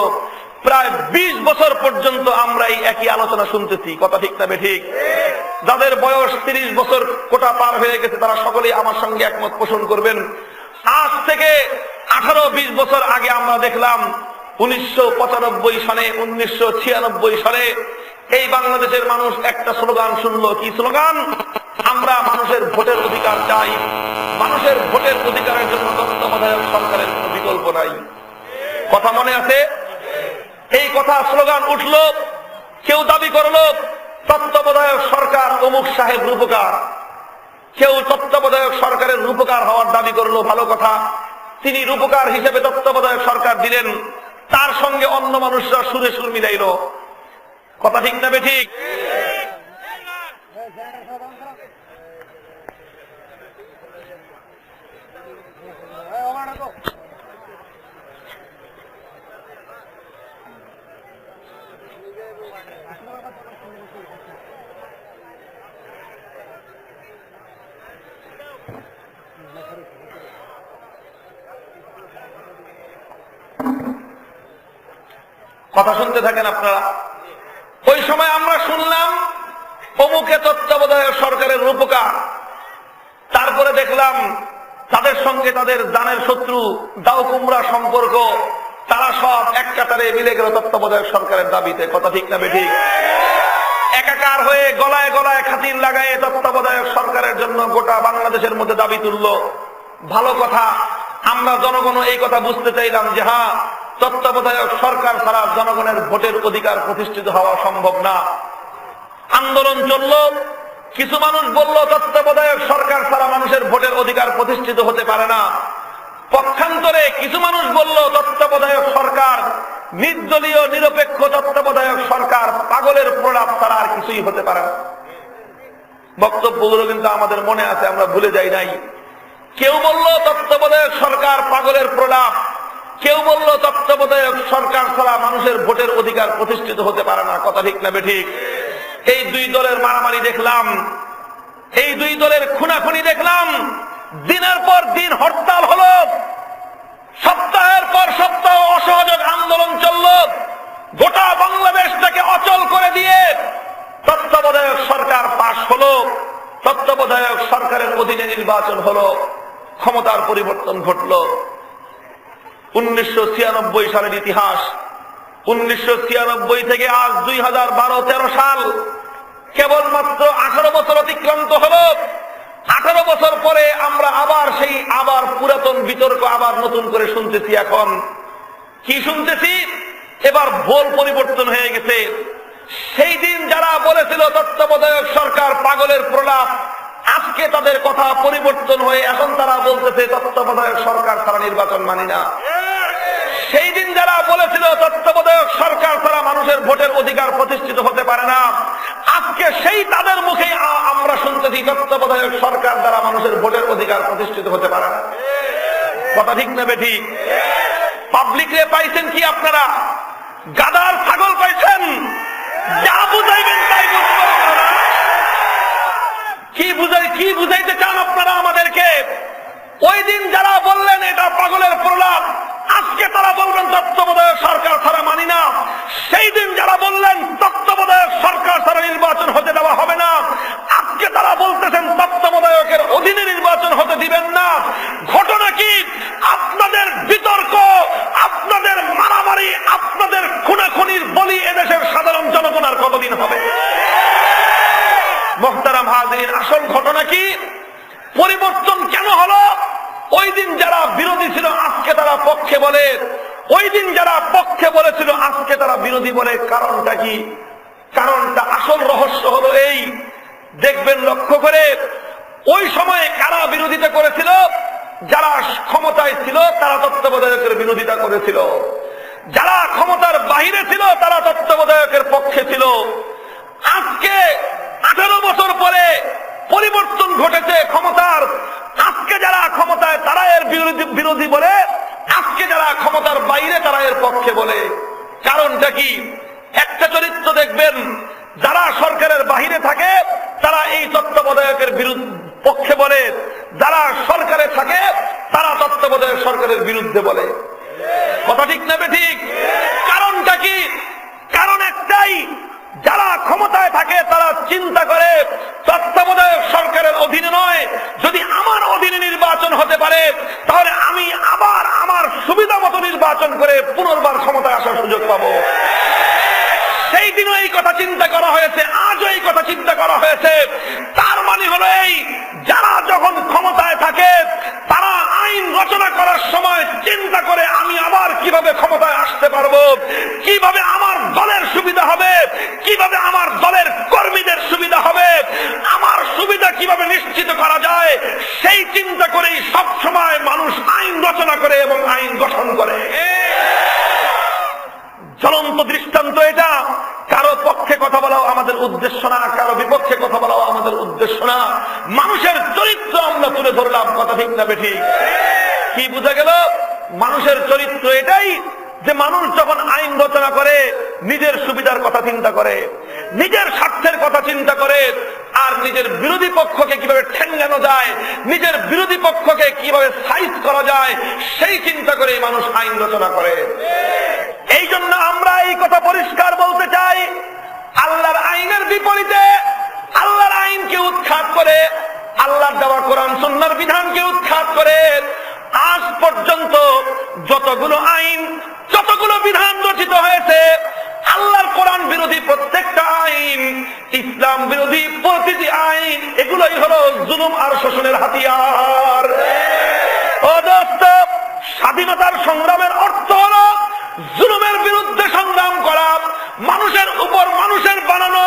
প্রায় 20 বছর পর্যন্ত আমরা এই একই আলোচনা শুনতেছি। কথা ঠিক না বেঠিক? যাদের বয়স 30 বছর কোটা পার হয়ে গেছে তারা সকলেই আমার সঙ্গে একমত পোষণ করবেন। আজ থেকে 18-20 বছর আগে আমরা দেখলাম 1995 সালে, 1996 সালে এই বাংলাদেশের মানুষ একটা স্লোগান শুনলো। কি স্লোগান? আমরা মানুষের ভোটের অধিকার চাই, মানুষের ভোটের অধিকারের জন্য তত্ত্বাবধায়ক সরকারের কোনো বিকল্প নাই। কথা মনে আছে? এই কথা স্লোগান উঠলো, কেউ দাবি করলো তত্ত্বাবধায়ক সরকার অমুক সাহেব রূপকার, কেউ তত্ত্বাবধায়ক সরকারের রূপকার হওয়ার দাবি করলো। ভালো কথা, তিনি রূপকার হিসেবে তত্ত্বাবধায়ক সরকার দিলেন, তার সঙ্গে অন্য মানুষরা সুরে সুর মিলাইল। কথা ঠিক না বেঠিক? কথা শুনতে থাকেন আপনারা। ওই সময় আমরা শুনলাম অমুকে তত্ত্বাবধায়ক সরকারের রূপকার, তারপরে দেখলাম তাদের সঙ্গে তাদের জানের শত্রু দাও কুমড়া সম্পর্ক, তারা সব এক কাতারে মিলে গেল তত্ত্বাবধায়ক সরকারের দাবিতে। কথা ঠিক না বেঠিক? একাকার হয়ে গলায় গলায় খাতির লাগায় তত্ত্বাবধায়ক সরকারের জন্য গোটা বাংলাদেশের মধ্যে দাবি তুলল। ভালো কথা, আমরা জনগণ এই কথা বুঝতে চাইলাম যে হ্যাঁ, তত্ত্বাবধায়ক সরকার ছাড়া জনগণের ভোটের অধিকার প্রতিষ্ঠিত হওয়া সম্ভব না। আন্দোলন চলল, কিছু মানুষ বলল তত্ত্বাবধায়ক সরকার ছাড়া মানুষের ভোটের অধিকার প্রতিষ্ঠিত হতে পারে না। পক্ষান্তরে কিছু মানুষ বলল তত্ত্বাবধায়ক সরকার নির্দলীয় নিরপেক্ষ তত্ত্বাবধায়ক সরকার পাগলের প্রলাপ ছাড়া আর কিছুই হতে পারে না। বক্তব্যগুলো কিন্তু আমাদের মনে আছে, আমরা ভুলে যাই নাই। কেউ বলল তত্ত্বাবধায়ক সরকার পাগলের প্রলাপ, কেউ বলল তত্ত্বাবধায়ক সরকার ছাড়া মানুষের ভোটের অধিকার প্রতিষ্ঠিত হতে পারে না। কথা ঠিক না বেঠিক? এই দুই দলের মারামারি দেখলাম, এই দুই দলের খুনাখুনি দেখলাম, দিনের পর দিন হরতাল হলো, সপ্তাহের পর সপ্তাহ অসহযোগ আন্দোলন চলল, গোটা বাংলাদেশটাকে অচল করে দিয়ে তত্ত্বাবধায়ক সরকার পাশ হলো, তত্ত্বাবধায়ক সরকারের অধীনে নির্বাচন হলো, ক্ষমতার পরিবর্তন ঘটল। 1996 সালের ইতিহাস, 1996 থেকে আজ 2012-13 সাল, কেবলমাত্র 18 বছর অতিক্রান্ত হল। 18 বছর পরে আমরা আবার পুরাতন বিতর্ক আবার নতুন করে শুনতেছি। এখন কি শুনতেছি? এবার ভোল পরিবর্তন হয়ে গেছে। সেই দিন যারা বলেছিল তত্ত্বাবধায়ক সরকার পাগলের প্রলাপ, আজকে তাদের কথা পরিবর্তন হয়ে এখন তারা বলতেছে তত্ত্বাবধায়ক সরকার ছাড়া নির্বাচন মানি না। সেই দিন যারা বলেছিল তত্ত্বাবধায়ক সরকার ছাড়া মানুষের ভোটের অধিকার প্রতিষ্ঠিত হতে পারে না, আজকে সেই তাদের মুখে আমরা শুনতেছি তত্ত্বাবধায়ক সরকার দ্বারা মানুষের ভোটের অধিকার প্রতিষ্ঠিত হতে পারে না। কথা ঠিক না বেঠিক? পাবলিকে পাইছেন কি আপনারা? গাদার ছাগল পাইছেন? যা বুঝাইবেন তাই বুঝবেন আপনারা। কি বুঝাইতে চান আপনারা আমাদেরকে? ওই দিন যারা বললেন এটা পাগলের প্রলাপ, আজকে তারা বলবেন তত্ত্বাবধায়ক সরকার ছাড়া মানি না। সেই দিন যারা বললেন তত্ত্বাবধায়ক সরকার ছাড়া নির্বাচন হতে দেওয়া হবে না, আজকে তারা বলতেছেন তত্ত্বাবধায়কের অধীনে নির্বাচন হতে দিবেন না। ঘটনা কি? আপনাদের বিতর্ক, আপনাদের মারামারি, আপনাদের খুনাখুনির বলি এদেশের সাধারণ জনগণ আর কতদিন হবে? মুহতারাম হাজিরিন, আসল ঘটনা কি? পরিবর্তন কেন হলো? ওই দিন যারা বিরোধী ছিল আজকে তারা পক্ষে বলে, ওই দিন যারা পক্ষে বলেছিল আজকে তারা বিরোধী বলে। কারণটা কি? কারণটা আসল রহস্য হলো এই, দেখবেন লক্ষ্য করে, ওই সময়ে কারা বিরোধিতা করেছিল? যারা ক্ষমতায় ছিল তারা তত্ত্বাবধায়কের বিরোধিতা করেছিল, যারা ক্ষমতার বাহিরে ছিল তারা তত্ত্বাবধায়কের পক্ষে ছিল। আজকে 18 বছর পরে পরিবর্তন ঘটেছে ক্ষমতার। আজকে যারা ক্ষমতায় তারা এর বিরোধী বলে, আজকে যারা ক্ষমতার বাইরে তারা এর পক্ষে বলে। কারণটা কি? একটা চরিত্র দেখবেন, যারা সরকারের বাহিরে থাকে তারা এই তত্ত্বাবধায়কের পক্ষে বলে, যারা সরকারে থাকে তারা তত্ত্বাবধায়ক সরকারের বিরুদ্ধে বলে। কথা ঠিক না ঠিক? কারণটা কি? কারণ একটাই, যারা ক্ষমতায় থাকে তারা চিন্তা করে তত্ত্বাবধায়ক সরকারের অধীনে নয়, যদি আমার অধীনে নির্বাচন হতে পারে তাহলে আমি আবার আমার সুবিধা মতো নির্বাচন করে পুনর্বার ক্ষমতায় আসার সুযোগ পাবো। সেই দিনও এই কথা চিন্তা করা হয়েছে, আজও এই কথা চিন্তা করা হয়েছে। তার মানে হলো এই, যারা যখন ক্ষমতায় থাকে তারা আইন রচনা করার সময় চিন্তা করে আমি আবার কিভাবে ক্ষমতায় আসতে পারবো, কিভাবে আমার দলের সুবিধা হবে, কিভাবে আমার দলের কর্মীদের সুবিধা হবে, আমার সুবিধা কিভাবে নিশ্চিত করা যায়, সেই চিন্তা করেই সব সময় মানুষ আইন রচনা করে এবং আইন গঠন করে। জ্বলন্ত দৃষ্টান্ত এটা। কারো পক্ষে কথা বলাও আমাদের উদ্দেশ্য না, কারো বিপক্ষে কথা বলাও আমাদের উদ্দেশ্য না। মানুষের চরিত্র আমরা তুলে ধরলাম। কথা ঠিক না বেঠিক? কি বোঝা গেল? মানুষের চরিত্র এটাই যে মানুষ যখন আইন রচনা করে নিজের সুবিধার কথা চিন্তা করে, নিজের স্বার্থের কথা চিন্তা করে, আর নিজের বিরোধী পক্ষকে কিভাবে ঠেঙ্গানো যায়, নিজের বিরোধী পক্ষকে কিভাবে সাইজ করা যায়, সেই চিন্তা করে মানুষ আইন রচনা করে। এই জন্য আমরা এই কথা পরিষ্কার বলতে চাই, আল্লাহর আইনের বিপরীতে আল্লাহর আইনকে উৎখাত করে, আল্লাহর দেওয়া কোরআন সুন্নাহর বিধানকে উৎখাত করে আজ পর্যন্ত যতগুলো আইন, যতগুলো বিধান রচিত হয়েছে, আল্লাহর কোরআন বিরোধী প্রত্যেকটা আইন, ইসলাম বিরোধী প্রতিটি আইন, এগুলোই হলো জুলুম আর শোষণের হাতিয়ার। ও দোস্ত, স্বাধীনতার সংগ্রামের অর্থ হলো জুলুমের বিরুদ্ধে সংগ্রাম করা, মানুষের উপর মানুষের বানানো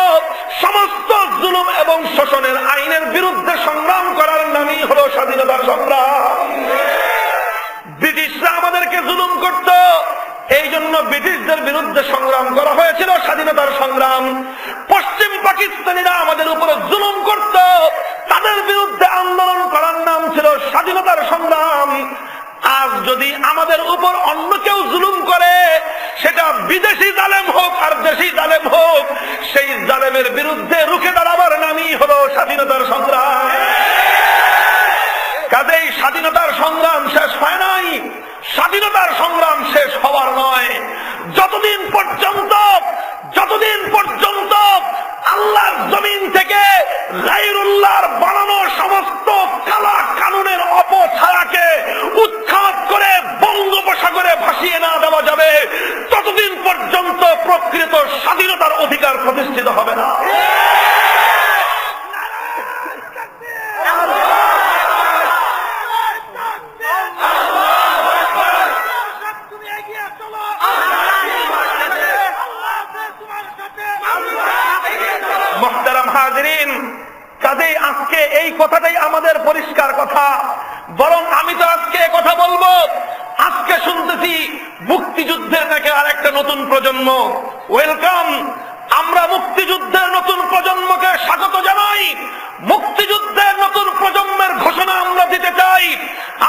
সমস্ত জুলুম এবং শোষণের আইনের বিরুদ্ধে সংগ্রাম করার নামই হলো স্বাধীনতার সংগ্রাম। ব্রিটিশরা আমাদেরকে জুলুম করত, এই জন্য ব্রিটিশদের বিরুদ্ধে সংগ্রাম করা হয়েছিল স্বাধীনতার সংগ্রাম। পশ্চিম পাকিস্তানিরা আমাদের উপরে জুলুম করত, তাদের বিরুদ্ধে আন্দোলন করার নাম ছিল স্বাধীনতার সংগ্রাম। আজ যদি আমাদের উপর অন্য কেউ জুলুম করে, সেটা বিদেশি জালেম হোক আর দেশি জালেম হোক, সেই জালেমের বিরুদ্ধে রুখে দাঁড়াবার নামই হলো স্বাধীনতার সংগ্রাম। কাজেই স্বাধীনতার সংগ্রাম শেষ হয় নাই, স্বাধীনতার সংগ্রাম শেষ হওয়ার নয়। যতদিন পর্যন্ত আল্লাহর জমিন থেকে গায়রুল্লাহর বানানো সমস্ত কালা কানুনের অপছায়াকে উৎখাত করে বঙ্গোপসাগরে ভাসিয়ে না দেওয়া যাবে, ততদিন পর্যন্ত প্রকৃত স্বাধীনতার অধিকার প্রতিষ্ঠিত হবে না। শুনতেছি মুক্তিযুদ্ধের নাকি আর একটা নতুন প্রজন্ম। ওয়েলকাম। আমরা মুক্তিযুদ্ধের নতুন প্রজন্মকে স্বাগত জানাই। মুক্তিযুদ্ধের নতুন প্রজন্মের ঘোষণা আমরা দিতে চাই।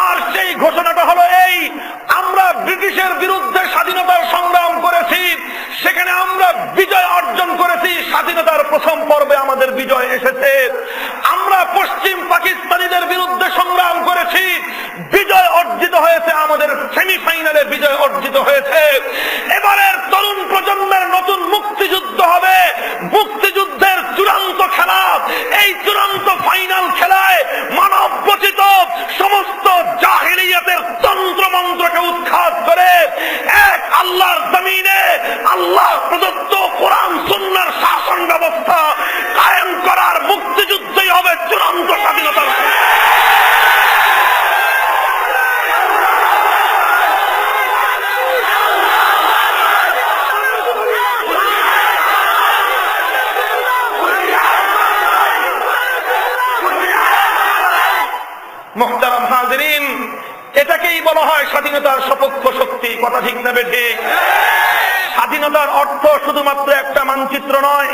আর সেই ঘোষণাটা হলো এই, আমরা ব্রিটিশের বিরুদ্ধে স্বাধীনতার সংগ্রাম করেছি, সেখানে আমরা বিজয় অর্জন করেছি। স্বাধীনতার প্রথম পর্বে আমাদের বিজয় এসেছে। আমরা পশ্চিম পাকিস্তানিদের বিরুদ্ধে সংগ্রাম করেছি, বিজয় অর্জিত হয়েছে, আমাদের সেমিফাইনালে বিজয় অর্জিত হয়েছে। এবারের তরুণ প্রজন্মের নতুন মুক্তিযুদ্ধ হবে মুক্তিযুদ্ধের চূড়ান্ত খেলা। এই চূড়ান্ত ফাইনাল খেলায় মানব রচিত সমস্ত জাহিলিয়াতের তন্ত্র মন্ত্রকে উৎখাত করে এক আল্লাহর জমিনে আল্লাহ প্রদত্ত কোরআন সুন্নাহর শাসন ব্যবস্থা কায়েম করার মুক্তিযুদ্ধই হবে চূড়ান্ত স্বাধীনতার। মুহতারাম হাজিরিন, এটাকেই বলা হয় স্বাধীনতার সপক্ষ শক্তি। কথা ঠিক না বেঠিক? স্বাধীনতার অর্থ শুধুমাত্র একটা মানচিত্র নয়,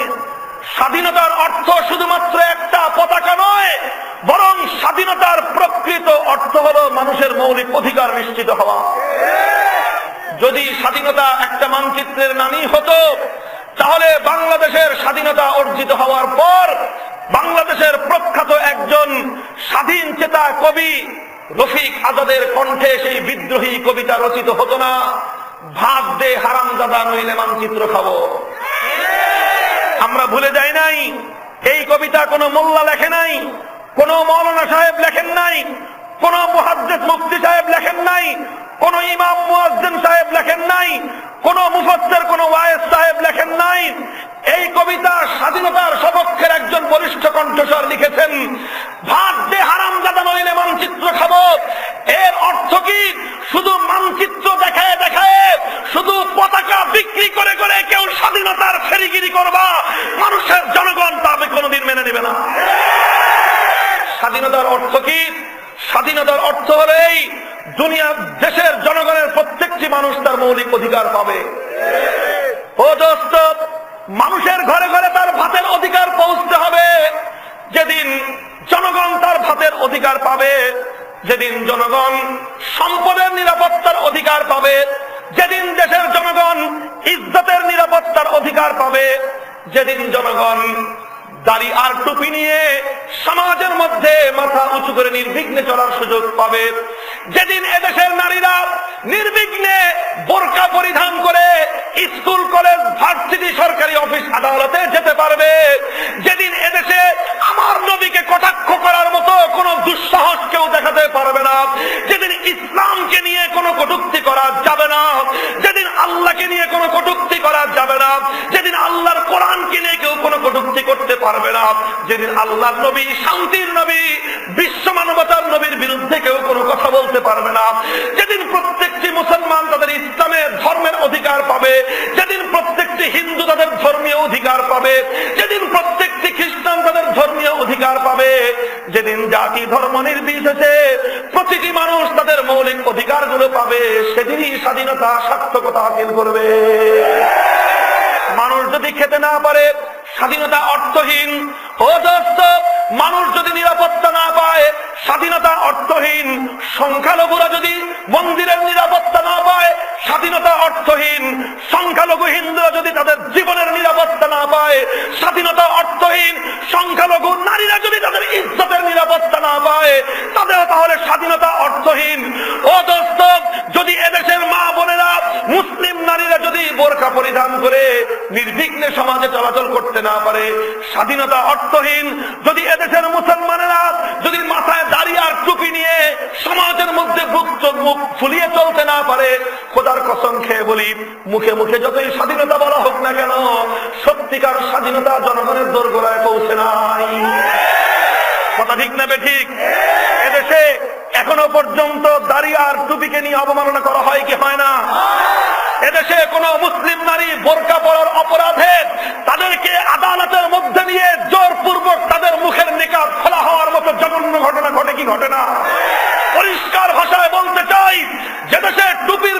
স্বাধীনতার অর্থ শুধুমাত্র একটা পতাকা নয়, বরং স্বাধীনতার প্রকৃত অর্থ হলো মানুষের মৌলিক অধিকার নিশ্চিত হওয়া। যদি স্বাধীনতা একটা মানচিত্রের নামই হতো, তাহলে বাংলাদেশের স্বাধীনতা অর্জিত হওয়ার পর বাংলাদেশের প্রখ্যাত একজন স্বাধীন চেতা কবি রফিক আজাদের কণ্ঠে সেই বিদ্রোহী কবিতা রচিত হতো না, ভাত দে হারামজাদা নইলে মানচিত্র খাবো। আমরা ভুলে যাই নাই, এই কবিতা কোনো মোল্লা লেখে নাই, কোন মৌলানা সাহেব লেখেন নাই, কোন মুহাদ্দিস মুফতি সাহেব লেখেন নাই, কোন ইমাম মুয়াজ্জিন সাহেব লেখেন নাই, কোন মুফাসসির কোন ওয়াইজ সাহেব লেখেন নাই। এই কবিতা স্বাধীনতার সপক্ষের একজন বলিষ্ঠ কণ্ঠস্বর লিখেছেন। ভাত দে হারামজাদা নইলে মানচিত্র খাবো। এর অর্থ কি? শুধু মানচিত্র দেখায় দেখায়, শুধু পতাকা বিক্রি করে করে কেউ স্বাধীনতার ফেরিগিরি করবা, মানুষের জনগণ তাকে কোনোদিন মেনে নেবে না। স্বাধীনতার অর্থ কি? স্বাধীনতার অর্থ হলো এই, দুনিয়া দেশের জনগণের প্রত্যেকটি মানুষ তার মৌলিক অধিকার পাবে। ও দোস্ত, মানুষের ঘরে ঘরে তার ভাতের অধিকার পৌঁছতে হবে। যেদিন জনগণ তার ভাতের অধিকার পাবে, যেদিন জনগণ সম্পদের নিরাপত্তার অধিকার পাবে, যেদিন দেশের জনগণ ইজ্জতের নিরাপত্তার অধিকার পাবে, যেদিন জনগণ দাড়ি আর টুপি নিয়ে সমাজের মধ্যে মাথা উঁচু করে নির্বিঘ্নে চলার সুযোগ পাবে, যেদিন এদেশের নারীরা নির্বিঘ্নে বোরকা পরিধান করে স্কুল কলেজ ভার্সিটি সরকারি অফিস আদালতে যেতে পারবে, যেদিন এদেশে আমার নবীকে কটাক্ষ করার মতো কোন দুঃসাহস কেউ দেখাতে পারবে না, যেদিন ইসলামকে নিয়ে কোনো কটূক্তি করা যাবে না, যেদিন আল্লাহকে নিয়ে কোনো কটূক্তি করা যাবে না, যেদিন আল্লাহর কোরআনকে নিয়ে কেউ কোনো কটূক্তি করতে পারবে না, যেদিন আল্লাহর নবী শান্তির নবী বিশ্ব মানবতার নবীর বিরুদ্ধে কেউ কোনো কথা বলতে পারবে না, যেদিন প্রত্যেকটি মুসলমান তাদের ইসলামের ধর্মের অধিকার পাবে, যেদিন প্রত্যেকটি হিন্দু তাদের ধর্মীয় অধিকার পাবে, যেদিন প্রত্যেকটি খ্রিস্টান তাদের ধর্মীয় অধিকার পাবে, যেদিন জাতি ধর্ম নির্বিশেষে প্রতিটি মানুষ তাদের মৌলিক অধিকারগুলো পাবে, সেদিনই স্বাধীনতা সার্থকতা হাসিল করবে। মানুষ যদি খেতে না পারে, স্বাধীনতা অর্থহীন। ও দোস্ত, মানুষ যদি নিরাপত্তা না পায়, স্বাধীনতা অর্থহীন। সংখ্যালঘুরা যদি মন্দিরের নিরাপত্তা না পায়, স্বাধীনতা অর্থহীন। সংখ্যালঘু হিন্দুরা যদি তাদের জীবনের নিরাপত্তা না পায়, স্বাধীনতা অর্থহীন। সংখ্যালঘু নারীরা যদি তাদের ইজ্জতের নিরাপত্তা না পায়, তাদের তাহলে স্বাধীনতা অর্থহীন। ও দোস্ত, যদি এদেশের মা বোনেরা, মুসলিম নারীরা যদি বোরকা পরিধান করে নির্বিঘ্নে সমাজে চলাচল করতে না পারে, স্বাধীনতা অর্থহীন। যদি এদেশের মুসলমানেরা যদি মাথায় দাড়ি আর টুপি নিয়ে সমাজের মধ্যে মুখ ফুলিয়ে চলতে না পারে, খোদার কসম খেয়ে বলি, মুখে মুখে যতই স্বাধীনতা বলা হোক না কেন, সত্যিকার স্বাধীনতা জনগণের দোরগোড়ায় পৌঁছে নাই। কথা ঠিক না বেঠিক? এদেশে এখনো পর্যন্ত দাড়ি আর টুপিকে নিয়ে অবমাননা করা হয় কি হয় না? এদেশে কোন মুসলিম নারী বোরকা পরার অপরাধে তাদেরকে আদালতের মধ্যে নিয়ে জোরপূর্বক তাদের মুখের নিকাব খোলা হওয়ার মতো জঘন্য ঘটনা ঘটে কি ঘটে না? পরিষ্কার ভাষায় বলতে চাই, যে দেশে টুপি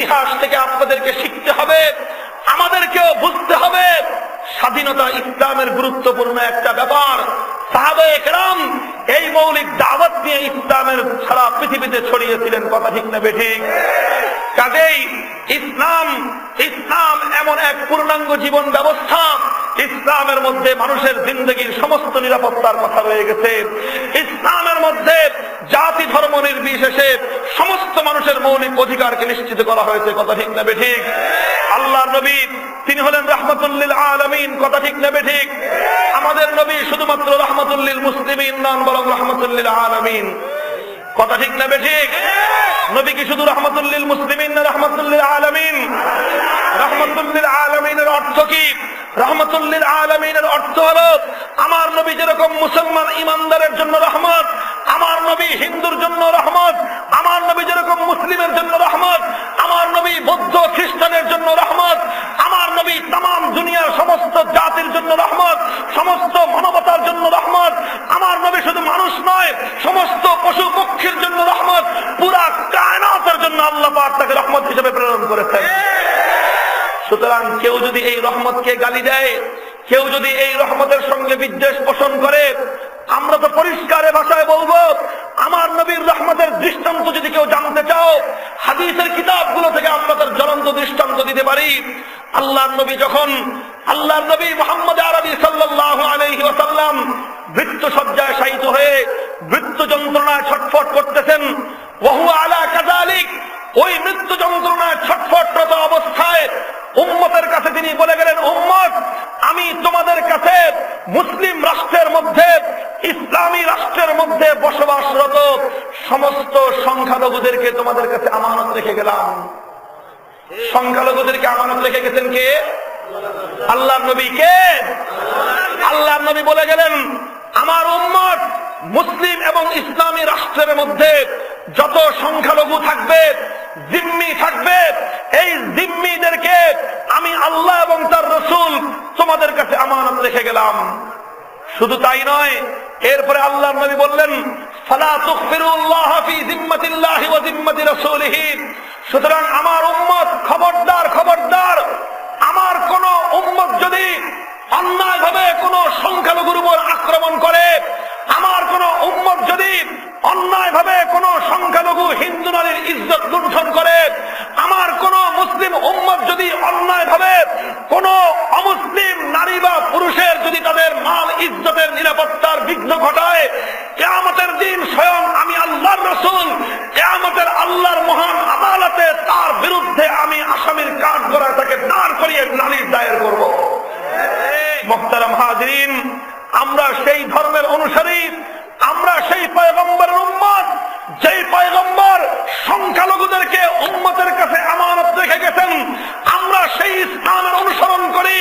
ইতিহাস থেকে আপনাদেরকে শিখতে হবে, আমাদেরকেও বুঝতে হবে স্বাধীনতা ইসলামের গুরুত্বপূর্ণ একটা ব্যাপার। সাহাবায়ে কেরাম এই মৌলিক দাওয়াত নিয়ে ইসলামের সারা পৃথিবীতে ছড়িয়েছিলেন, কথা ঠিক না বেঠিক? কাজেই ইসলাম এমন এক পূর্ণাঙ্গ জীবন ব্যবস্থা, ইসলামের মধ্যে মানুষের জিন্দগির সমস্ত নিরাপত্তার কথা রয়ে গেছে। ইসলামের মধ্যে জাতি ধর্ম নির্বিশেষে সমস্ত মানুষের মৌলিক অধিকারকে নিশ্চিত করা হয়েছে, কথা ঠিক না বেঠিক? আল্লাহর নবী তিনি হলেন রাহমাতুল লিল আলামিন, কথা ঠিক না বেঠিক? আমাদের নবী শুধুমাত্র রাহমাতুল লিল মুসলিমিন নন, বরং রাহমাতুল লিল আলামিন, কথা ঠিক না বেঠিক? নবী কি শুধু রাহমাতুল লিল মুসলিমিন না রাহমাতুল লিল আলামিন? রাহমাতুল লিল আলামিনের অর্থ কি? রাহমাতুল লিল আলামিনের অর্থ হলো আমার নবী যেরকম মুসলমান ইমানদারের জন্য রহমত, আমার নবী হিন্দুর জন্য রহমত, আমার নবী যেরকম মুসলিমের জন্য রহমত, আমার নবী বৌদ্ধ খ্রিস্টানের জন্য রহমত, আমার নবী তাম দুনিয়ার সমস্ত জাতির জন্য রহমত, সমস্ত মানবতার জন্য রহমত। আমার নবী শুধু মানুষ নয়, সমস্ত পশু পক্ষীর জন্য রহমত, পুরা কায়নাতের জন্য আল্লাহ পাক তাকে রহমত হিসেবে প্রেরণ করেছেন। সুতরাং কেউ যদি এই রহমতকে গালি দেয়, কেউ যদি এই রহমতের সঙ্গে বিদ্বেষ পোষণ করে, আমরা তো পরিষ্কার ভাষায় বলবো, আমার নবীর রহমতের দৃষ্টান্ত যদি কেউ জানতে চাও, হাদিসের কিতাবগুলো থেকে আমরা তার জ্বলন্ত দৃষ্টান্ত দিতে পারি। আল্লাহর নবী মুহাম্মদ আরবি সাল্লাল্লাহু আলাইহি ওয়াসাল্লাম মৃত্যু শয্যায় শায়িত হয়ে মৃত্যু যন্ত্রণায় ছটফট করতেছেন। ওয়া হুয়া আলা কাযালিক, ওই মৃত্যু যন্ত্রণায় ছটফটরত অবস্থায় উম্মতের কাছে তিনি বলে গেলেন, উম্মত, আমি তোমাদের কাছে মুসলিম রাষ্ট্রের মধ্যে, ইসলামী রাষ্ট্রের মধ্যে বসবাসরত সমস্ত সংখ্যালঘুদেরকে তোমাদের কাছে আমানত রেখে গেলাম। সংখ্যালঘুদেরকে আমানত রেখে গেছেন কে? আল্লাহর নবী। কে? আল্লাহর নবী বলে গেলেন, আমার উম্মত মুসলিম এবং ইসলামী রাষ্ট্রের মধ্যে যত সংখ্যালঘু থাকবে, জিম্মি থাকবে, এই জিম্মিদেরকে আমি আল্লাহ এবং তার রাসূল তোমাদের কাছে আমানত রেখে গেলাম। শুধু তাই নয়, এরপরে আল্লাহর নবী বললেন, ফালা তুখফিরুল্লাহ ফি জিম্মাতিল্লাহি ওয়া জিম্মাতি রাসূলিহি। সুতরাং আমার উম্মত খবরদার, আমার কোন উম্মত যদি অন্যায়ভাবে কোন সংখ্যালঘুর উপর আক্রমণ করে, আমার কোন উম্মত যদি অন্যায়ভাবে কোন সংখ্যালঘু হিন্দু নারীর ইজ্জত লুণ্ঠন করে, আমার কোন মুসলিম উম্মত যদি অন্যায়ভাবে কোন অমুসলিম নারী বা পুরুষের যদি তাদের মাল ইজ্জতের নিরাপত্তার বিঘ্ন ঘটায়, কিয়ামতের দিন স্বয়ং আমি আল্লাহর রাসূল কিয়ামতের আল্লাহর মহান আদালতে তার বিরুদ্ধে আমি আসামির কাঠগড়ায় তাকে দাঁড় করিয়ে নালিশ দায়ের করব। মুহতারাম হাজিরিন, আমরা সেই ধর্মের অনুসারী, আমরা সেই পয়গম্বরের উম্মত, যেই পয়গম্বর সংখ্যালঘুদেরকে উম্মতের কাছে আমানত রেখে গেছেন। আমরা সেই ইসলামের অনুসরণ করি,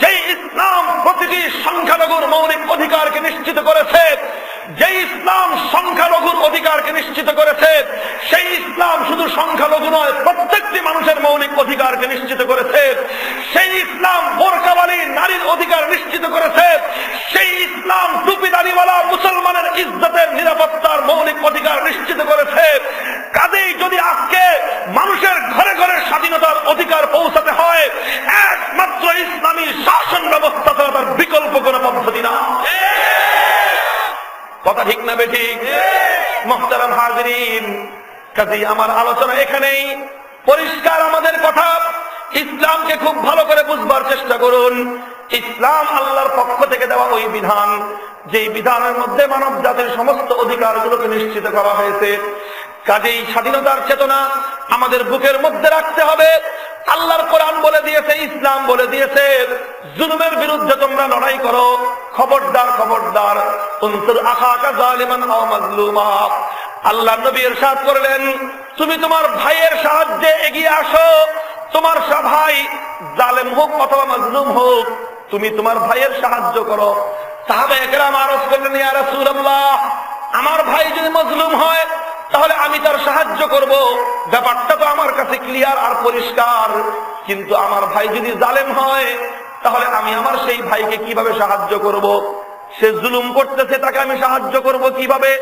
যেই ইসলাম প্রতিটি সংখ্যালঘুর মৌলিক অধিকারকে নিশ্চিত করেছে, যেই ইসলাম সংখ্যালঘুর অধিকারকে নিশ্চিত করেছে, সেই ইসলাম শুধু সংখ্যালঘু নয়, প্রত্যেকটি মানুষের মৌলিক অধিকারকে নিশ্চিত করেছে। সেই ইসলাম বোরকাওয়ালী নারীর অধিকার নিশ্চিত করেছে। সেই ইসলাম টুপিদারিওয়ালা মুসলমানের ইজ্জতের নিরাপত্তার মৌলিক অধিকার নিশ্চিত করেছে। কাজেই যদি আজকে মানুষের ঘরে ঘরে স্বাধীনতার অধিকার পৌঁছাতে হয়, একমাত্র ইসলামী শাসন ব্যবস্থা ছাড়া তার বিকল্প কোনো পদ্ধতি না। কথা ঠিক না বেঠিক? মুহতারাম হাজিরিন, কাজেই আমার আলোচনা এখানেই। পরিষ্কার আমাদের কথা, ইসলামকে খুব ভালো করে বুঝবার চেষ্টা করুন। ইসলাম আল্লাহর পক্ষ থেকে দেওয়া ওই বিধান, যেই বিধানের মধ্যে মানব জাতির সমস্ত অধিকারগুলোকে নিশ্চিত করা হয়েছে। কাজেই স্বাধীনতার চেতনা আমাদের বুকের মধ্যে রাখতে হবে। আল্লাহর কোরআন বলে দিয়েছে, ইসলাম বলে দিয়েছে, জুলুমের বিরুদ্ধে তোমরা লড়াই করো। খবরদার, উনসুর আখাকা যালিমান আও মাজলুমা। আল্লাহর নবী ইরশাদ করলেন, তুমি তোমার ভাইয়ের সাহায্যে এগিয়ে আসো। তোমার ভাই জালেম হোক অথবা মাজলুম হোক, তুমি তোমার ভাইয়ের সাহায্য করো। সাহাবায়ে কেরাম আরজ করলেন, ইয়া রাসূলুল্লাহ, আমার ভাই যদি মাজলুম হয় তাহলে আমি তার সাহায্য করব। ব্যাপারটা তো আমার কাছে ক্লিয়ার আর পরিষ্কার, কিন্তু আমার ভাই যদি জালেম হয় তাহলে আমি আমার সেই ভাইকে কিভাবে সাহায্য করব? সে জুলুম করতেছে, তাকে আমি সাহায্য করব কিভাবে?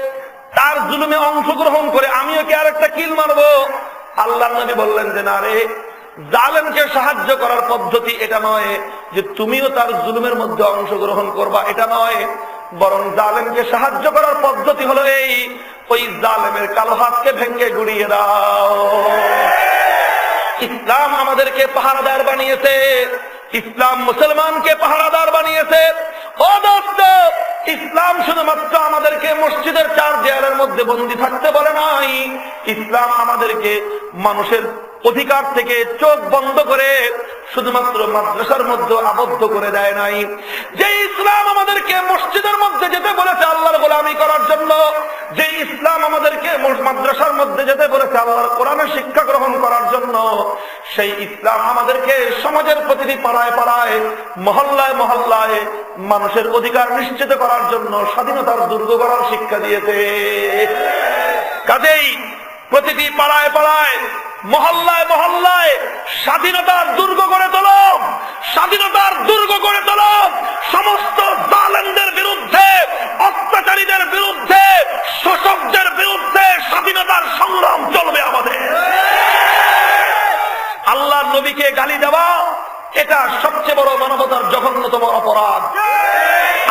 তার জুলুমে অংশগ্রহণ করে আমিও কি আরেকটা কিল মারবো? আল্লাহর নবী বললেন যে না রে, জালেমকে সাহায্য করার পদ্ধতি এটা নয় যে তুমিও তার জুলুমের মধ্যে অংশগ্রহণ করবা, এটা নয়, বরং জালেমকে সাহায্য করার পদ্ধতি হলো এই, ওই জালেমের কালো হাতকে ভেঙে গুড়িয়ে দাও। ইসলাম আমাদেরকে পাহারাদার বানিয়েছে, ইসলাম মুসলমানকে পাহারাদার বানিয়েছে। ও দোস্ত, ইসলাম শুধুমাত্র আমাদেরকে মসজিদের চার দেয়ালের মধ্যে বন্দী থাকতে বলে নাই, ইসলাম আমাদেরকে মানুষের অধিকার থেকে চোখ বন্ধ করে শুধুমাত্র মাদ্রাসার মধ্যে আবদ্ধ করে দেয় নাই। যে ইসলাম আমাদেরকে মসজিদের মধ্যে যেতে বলেছে আল্লাহর গোলামি করার জন্য, যে ইসলাম আমাদেরকে মাদ্রাসার মধ্যে যেতে বলেছে আল্লাহর কোরআনের শিক্ষা গ্রহণ করার জন্য, সেই ইসলাম আমাদেরকে সমাজের প্রতিটি পাড়ায় পাড়ায়, মহল্লায় মহল্লায় মানুষের অধিকার নিশ্চিত করার জন্য স্বাধীনতার দুর্গ করার শিক্ষা দিয়েছে। কাজেই প্রতিটি পাড়ায় পাড়ায়, মহল্লায় মহল্লায় স্বাধীনতার দুর্গ গড়ে তোলো, স্বাধীনতার দুর্গ গড়ে তোলো। সমস্ত জালেমদের বিরুদ্ধে, অত্যাচারীদের বিরুদ্ধে, শোষকদের বিরুদ্ধে স্বাধীনতার সংগ্রাম চলবে আমাদের। আল্লাহর নবীকে গালি দেওয়া এটা সবচেয়ে বড় মানবতার জঘন্যতম অপরাধ।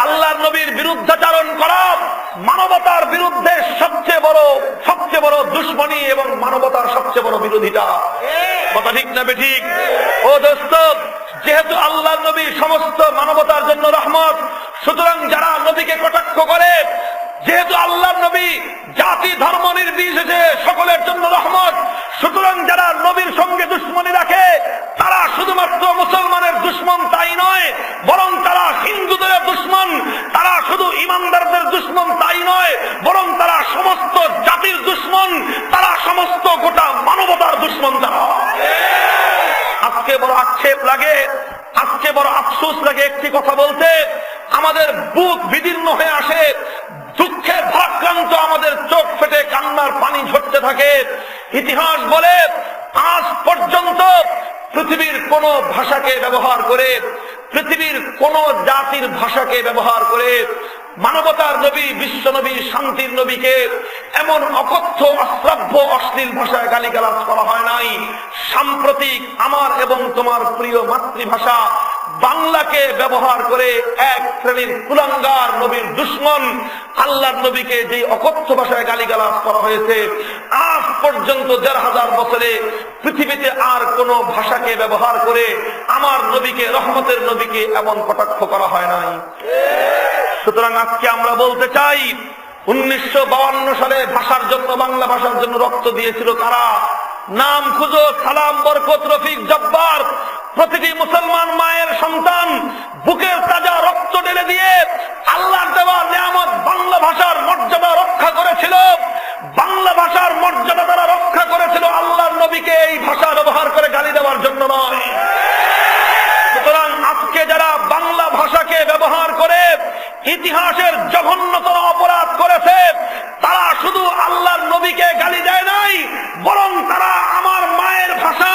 আল্লাহর নবীর বিরুদ্ধাচারণ করা মানবতার বিরুদ্ধে সবচেয়ে বড় দুশ্মনী এবং মানবতার সবচেয়ে বড় বিরোধিতা। কথা ঠিক না বেঠিক? ও দোস্ত, যেহেতু আল্লাহর নবী সমস্ত মানবতার জন্য রহমত, সুতরাং যারা নবীকে কটাক্ষ করে, যেহেতু আল্লাহর নবী জাতি ধর্ম নির্বিশেষে সকলের জন্য রহমত, সুতরাং যারা নবীর সঙ্গে দুশ্মনী রাখে তারা শুধুমাত্র মুসলমানের দুশ্মন তাই নয়, বরং তারা হিন্দুদের দুশ্মন, তারা শুধু ইমানদারদের দুশ্মন তাই নয়, বরং তারা সমস্ত জাতির দুশ্মন, তারা সমস্ত গোটা মানবতার দুশ্মন। তারা আজকে বড় আক্ষেপ লাগে, আজকে বড় আফসোস লাগে একটি কথা বলতে, আমাদের বুক বিদীর্ণ হয়ে আসে, দুঃখে ভারাক্রান্ত আমাদের চোখ ফেটে কান্নার পানি ঝরতে থাকে। ইতিহাস বলে আজ পর্যন্ত পৃথিবীর কোন ভাষাকে ব্যবহার করে, পৃথিবীর কোন জাতির ভাষাকে ব্যবহার করে মানবতার নবী, বিশ্ব নবী, শান্তির নবীকে এমন অকথ্য, অশ্রাব্য, অশ্লীল ভাষায় গালিগালাজ করা হয় নাই। সাম্প্রতিক আমার এবং তোমার প্রিয় মাতৃভাষা বাংলাকে ব্যবহার করে এক শ্রেণীর কুলাঙ্গার নবীর দুশ্মন আল্লাহর নবীকে যে অকথ্য ভাষায় গালিগালাজ করা হয়েছে, আজ পর্যন্ত ১,৫০০ বছরে পৃথিবীতে আর কোন ভাষাকে ব্যবহার করে আমার নবীকে, রহমতের নবীকে এমন কটাক্ষ করা হয় নাই। সুতরাং আজকে আমরা বলতে চাই, 1952 সালে ভাষার জন্য, বাংলা ভাষার জন্য রক্ত দিয়েছিল কারা? নাম খুঁজো, সালাম, বরকত, রফিক, জব্বার। প্রতিটি মুসলমান মায়ের সন্তান বুকের তাজা রক্ত ঢেলে দিয়ে আল্লাহর দেওয়া নিয়ামত বাংলা ভাষার মর্যাদা রক্ষা করেছিল। বাংলা ভাষার মর্যাদা তারা রক্ষা করেছিল আল্লাহর নবীকে এই ভাষা ব্যবহার করে গালি দেওয়ার জন্য নয়। সুতরাং আজকে যারা বাংলা ভাষাকে ব্যবহার করে ইতিহাসের জঘন্যতম অপরাধ করেছে, তারা শুধু আল্লাহর নবীকে গালি দেয় নাই, বরং তারা আমার মায়ের ভাষা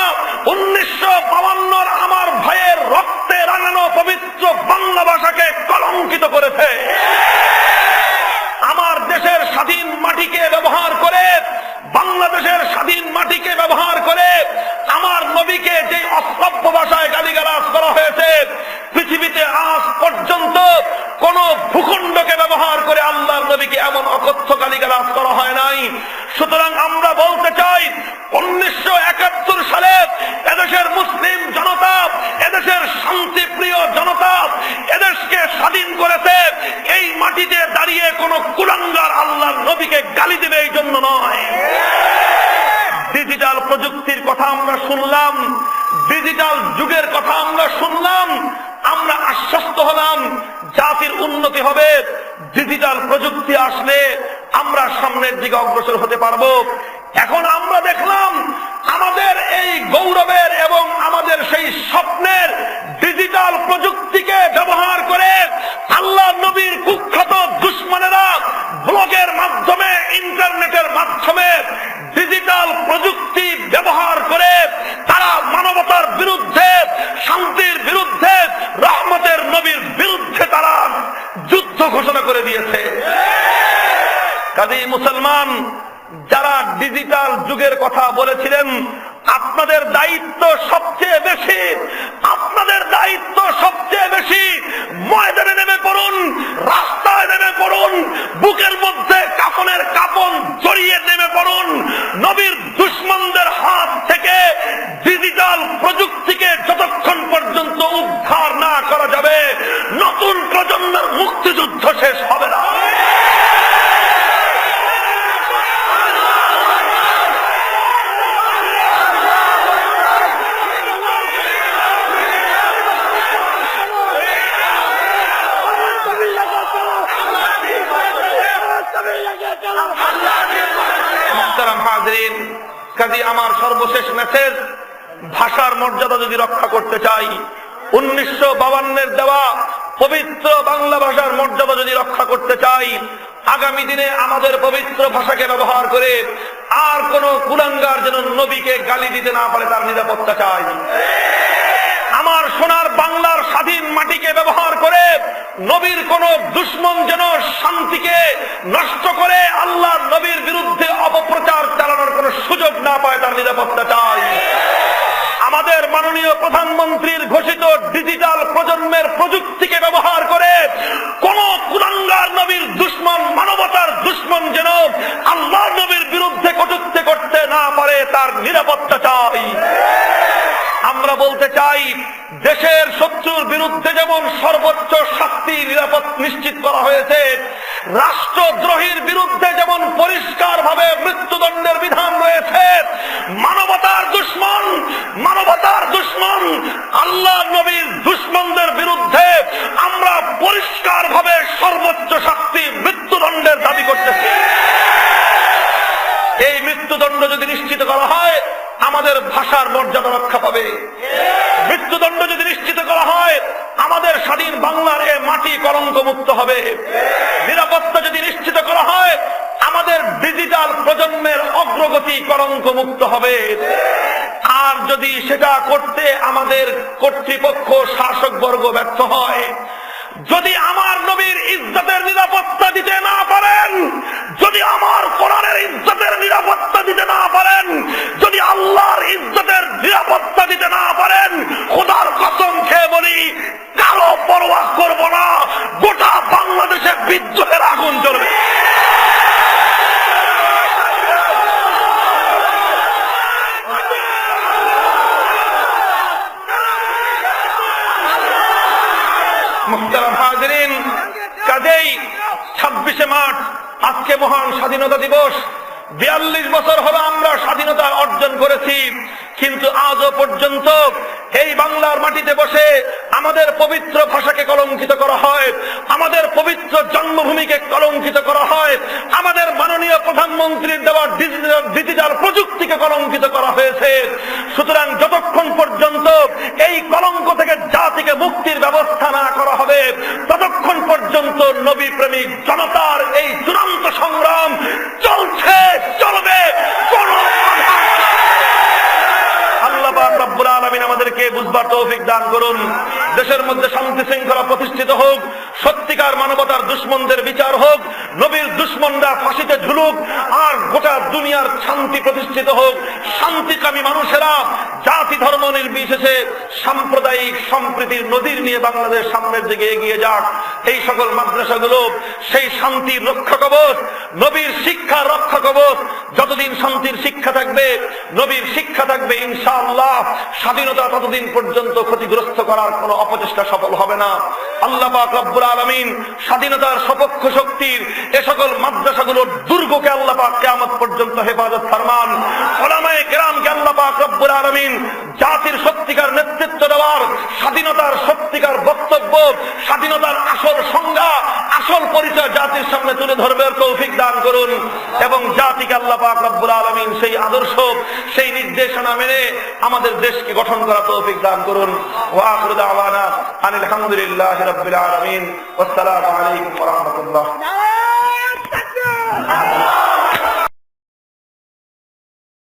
1952 আমার ভাইয়ের রক্তে রাঙানো পবিত্র বাংলা ভাষাকে কলঙ্কিত করেছে। আমার দেশের স্বাধীন মাটিকে ব্যবহার করে, বাংলাদেশের স্বাধীন মাটিকে ব্যবহার করে আমার নবীকে যে অসভ্য ভাষায় গালিগালাজ করা হয়েছে, পৃথিবীতে আজ পর্যন্ত কোন ভূখণ্ডকে ব্যবহার করে আল্লাহর নবীকে এমন অকথ্য গালিগালাজ করা হয় নাই। সুতরাং আমরা বলতে চাই, 1971 সালে এদেশের মুসলিম জনতা, এদেশের শান্তিপ্রিয় জনতা এদেশকে স্বাধীন করেছে, এই মাটিতে দাঁড়িয়ে কোন কুলাঙ্গার আল্লাহর নবীকে গালি দেবে এই জন্য নয়। ডিজিটাল প্রযুক্তির কথা আমরা শুনলাম, ডিজিটাল যুগের কথা আমরা শুনলাম, আমরা আশ্বস্ত হলাম জাতির উন্নতি হবে, ডিজিটাল প্রযুক্তি আসলে আমরা সামনের দিকে অগ্রসর হতে পারবো। এখন আমরা দেখলাম আমাদের এই গৌরবের এবং আমাদের সেই স্বপ্নের ডিজিটাল প্রযুক্তিকে ব্যবহার করে আল্লাহ নবীর কুখ্যাত দুশ্মনেরা ব্লগের মাধ্যমে, ইন্টারনেটের মাধ্যমে ডিজিটাল প্রযুক্তি ব্যবহার করে তারা মানবতার বিরুদ্ধে, শান্তির বিরুদ্ধে, রহমতের নবীর বিরুদ্ধে তারা যুদ্ধ ঘোষণা করে দিয়েছে। কাজেই মুসলমান যারা ডিজিটাল যুগের কথা বলেছিলেন, আপনাদের দায়িত্ব সবচেয়ে বেশি, আপনাদের দায়িত্ব সবচেয়ে বেশি। ময়দানে নেমে পড়ুন, রাস্তায় নেমে পড়ুন, বুকের মধ্যে কাফনের কাফন জড়িয়ে নেমে পড়ুন। নবীর দুশমনদের হাত থেকে ডিজিটাল প্রযুক্তিকে যতক্ষণ পর্যন্ত উদ্ধার না করা যাবে, নতুন প্রজন্মের মুক্তিযুদ্ধ শেষ হবে না। কাজী আমার সর্বশেষ মেসেজ, ভাষার মর্যাদা যদি রক্ষা করতে চাই, 1952 দেওয়া পবিত্র বাংলা ভাষার মর্যাদা যদি রক্ষা করতে চাই, আগামী দিনে আমাদের পবিত্র ভাষাকে ব্যবহার করে আর কোন কুলাঙ্গার যেন নবীকে গালি দিতে না পারে তার নিরাপত্তা চাই। আমার সোনার বাংলার স্বাধীন মাটিকে ব্যবহার করে নবীর কোন দুশমন যেন শান্তিকে নষ্ট করে আল্লাহর নবীর বিরুদ্ধে অপপ্রচার চালানোর কোন সুযোগ না পায় তার নিরাপত্তা চাই। আমাদের মাননীয় প্রধানমন্ত্রীর ঘোষিত ডিজিটাল প্রজন্মের প্রযুক্তিকে ব্যবহার করে কোন কুলাঙ্গার নবীর দুশমন, মানবতার দুশমন যেন আল্লাহর নবীর বিরুদ্ধে কটূক্তি করতে না পারে তার নিরাপত্তা চাই। আমরা বলতে চাই, দেশের শত্রুর বিরুদ্ধে যেমন সর্বোচ্চ শাস্তি নিশ্চিত করা হয়েছে, রাষ্ট্রদ্রোহীর বিরুদ্ধে যেমন পরিষ্কার ভাবে মৃত্যুদণ্ডের বিধান রয়েছে, মানবতার দুশমন আল্লাহ নবীর দুশমনদের বিরুদ্ধে আমরা পরিষ্কার ভাবে সর্বোচ্চ শাস্তি মৃত্যুদণ্ডের দাবি করতেছি। এই মৃত্যুদণ্ড যদি নিশ্চিত করা হয়, আমাদের ভাষার মর্যাদা রক্ষা পাবে। মৃত্যুদণ্ড যদি নিশ্চিত করা হয়, আমাদের স্বাধীন বাংলার এ মাটি কলঙ্ক মুক্ত হবে। নিরাপত্তা যদি নিশ্চিত করা হয়, আমাদের ডিজিটাল প্রজন্মের অগ্রগতি কলঙ্ক মুক্ত হবে। আর যদি সেটা করতে আমাদের কর্তৃপক্ষ, শাসক বর্গ ব্যর্থ হয়, যদি আমার নবীর ইজ্জতের নিরাপত্তা দিতে না পারেন, যদি আমার কোরআনের ইজ্জতের নিরাপত্তা দিতে না পারেন, যদি আল্লাহর ইজ্জতের নিরাপত্তা দিতে না পারেন, খোদার কসম খেয়ে বলি, কারো পরোয়া করব না, গোটা বাংলাদেশে বিদ্রোহের আগুন জ্বলবে। মুহতারাম হাজিরিন, কাজেই 26শে মার্চ আজকে মহান স্বাধীনতা দিবস। 42 বছর হলো আমরা স্বাধীনতা অর্জন করেছি, কিন্তু আজও পর্যন্ত এই বাংলার মাটিতে বসে আমাদের পবিত্র ভাষাকে কলঙ্কিত করা হয়, আমাদের পবিত্র জন্মভূমিকে কলঙ্কিত করা হয়, আমাদের মাননীয় প্রধানমন্ত্রীর দেওয়া ডিজিটাল প্রযুক্তিকে কলঙ্কিত করা হয়েছে। সুতরাং যতক্ষণ পর্যন্ত এই কলঙ্ক থেকে জাতিকে মুক্তির ব্যবস্থা না করা হবে, ততক্ষণ পর্যন্ত নবী প্রেমিক জনতার এই চূড়ান্ত সংগ্রাম চলছে, চলবে। আল্লাহ পাক রব্বুল আলামিন আমাদেরকে বুঝবার তৌফিক দান করুন। দেশের মধ্যে শান্তি শৃঙ্খলা প্রতিষ্ঠিত হোক, সত্যিকার মানবতার দুশমনদের বিচার হোক, নবীর দুশমনরা ফাঁসিতে ঝুলুক, আর গোটা দুনিয়ার শান্তি প্রতিষ্ঠিত হোক। শান্তিকামী মানুষেরা জাতি ধর্ম নির্বিশেষে সাম্প্রদায়িক সম্প্রীতির নদীর নিয়ে বাংলাদেশ সামনের দিকে এগিয়ে যাক। এই সকল মাদ্রাসাগুলো সেই শান্তির রক্ষা কবচ, নবীর শিক্ষা রক্ষা কবচ। যতদিন শান্তির শিক্ষা থাকবে, নবীর শিক্ষা থাকবে, ইনশাআল্লাহ স্বাধীনতা ততদিন পর্যন্ত ক্ষতিগ্রস্ত করার কোন অপচেষ্টা সফল হবে না। আল্লাহ পাক রব্বুল আলামিন স্বাধীনতার সপক্ষ শক্তির এ সকল মাদ্রাসাগুলোর দুর্গকে আল্লাহ পাক কিয়ামত পর্যন্ত হেফাজত ফরমান। উলামায়ে কেরামকে আল্লাহ পাক রব্বুল আলামিন জাতির সত্যিকার নেতৃত্ব দেওয়ার, স্বাধীনতার সত্যিকার বক্তব্য, স্বাধীনতার আসল সংজ্ঞা, আসল পরিচয় জাতির সামনে তুলে ধরবার তৌফিক দান করুন, এবং জাতিকে আল্লাহ পাক রব্বুল আলামিন সেই আদর্শ, সেই নির্দেশনা মেনে আমাদের দেশকে গঠন করা তৌফিক দান করুন। ওয়া আখিরু দাওয়ানা আনিল হামদুলিল্লাহি রাব্বিল আলামিন। আসসালামু আলাইকুম ওয়া রাহমাতুল্লাহ।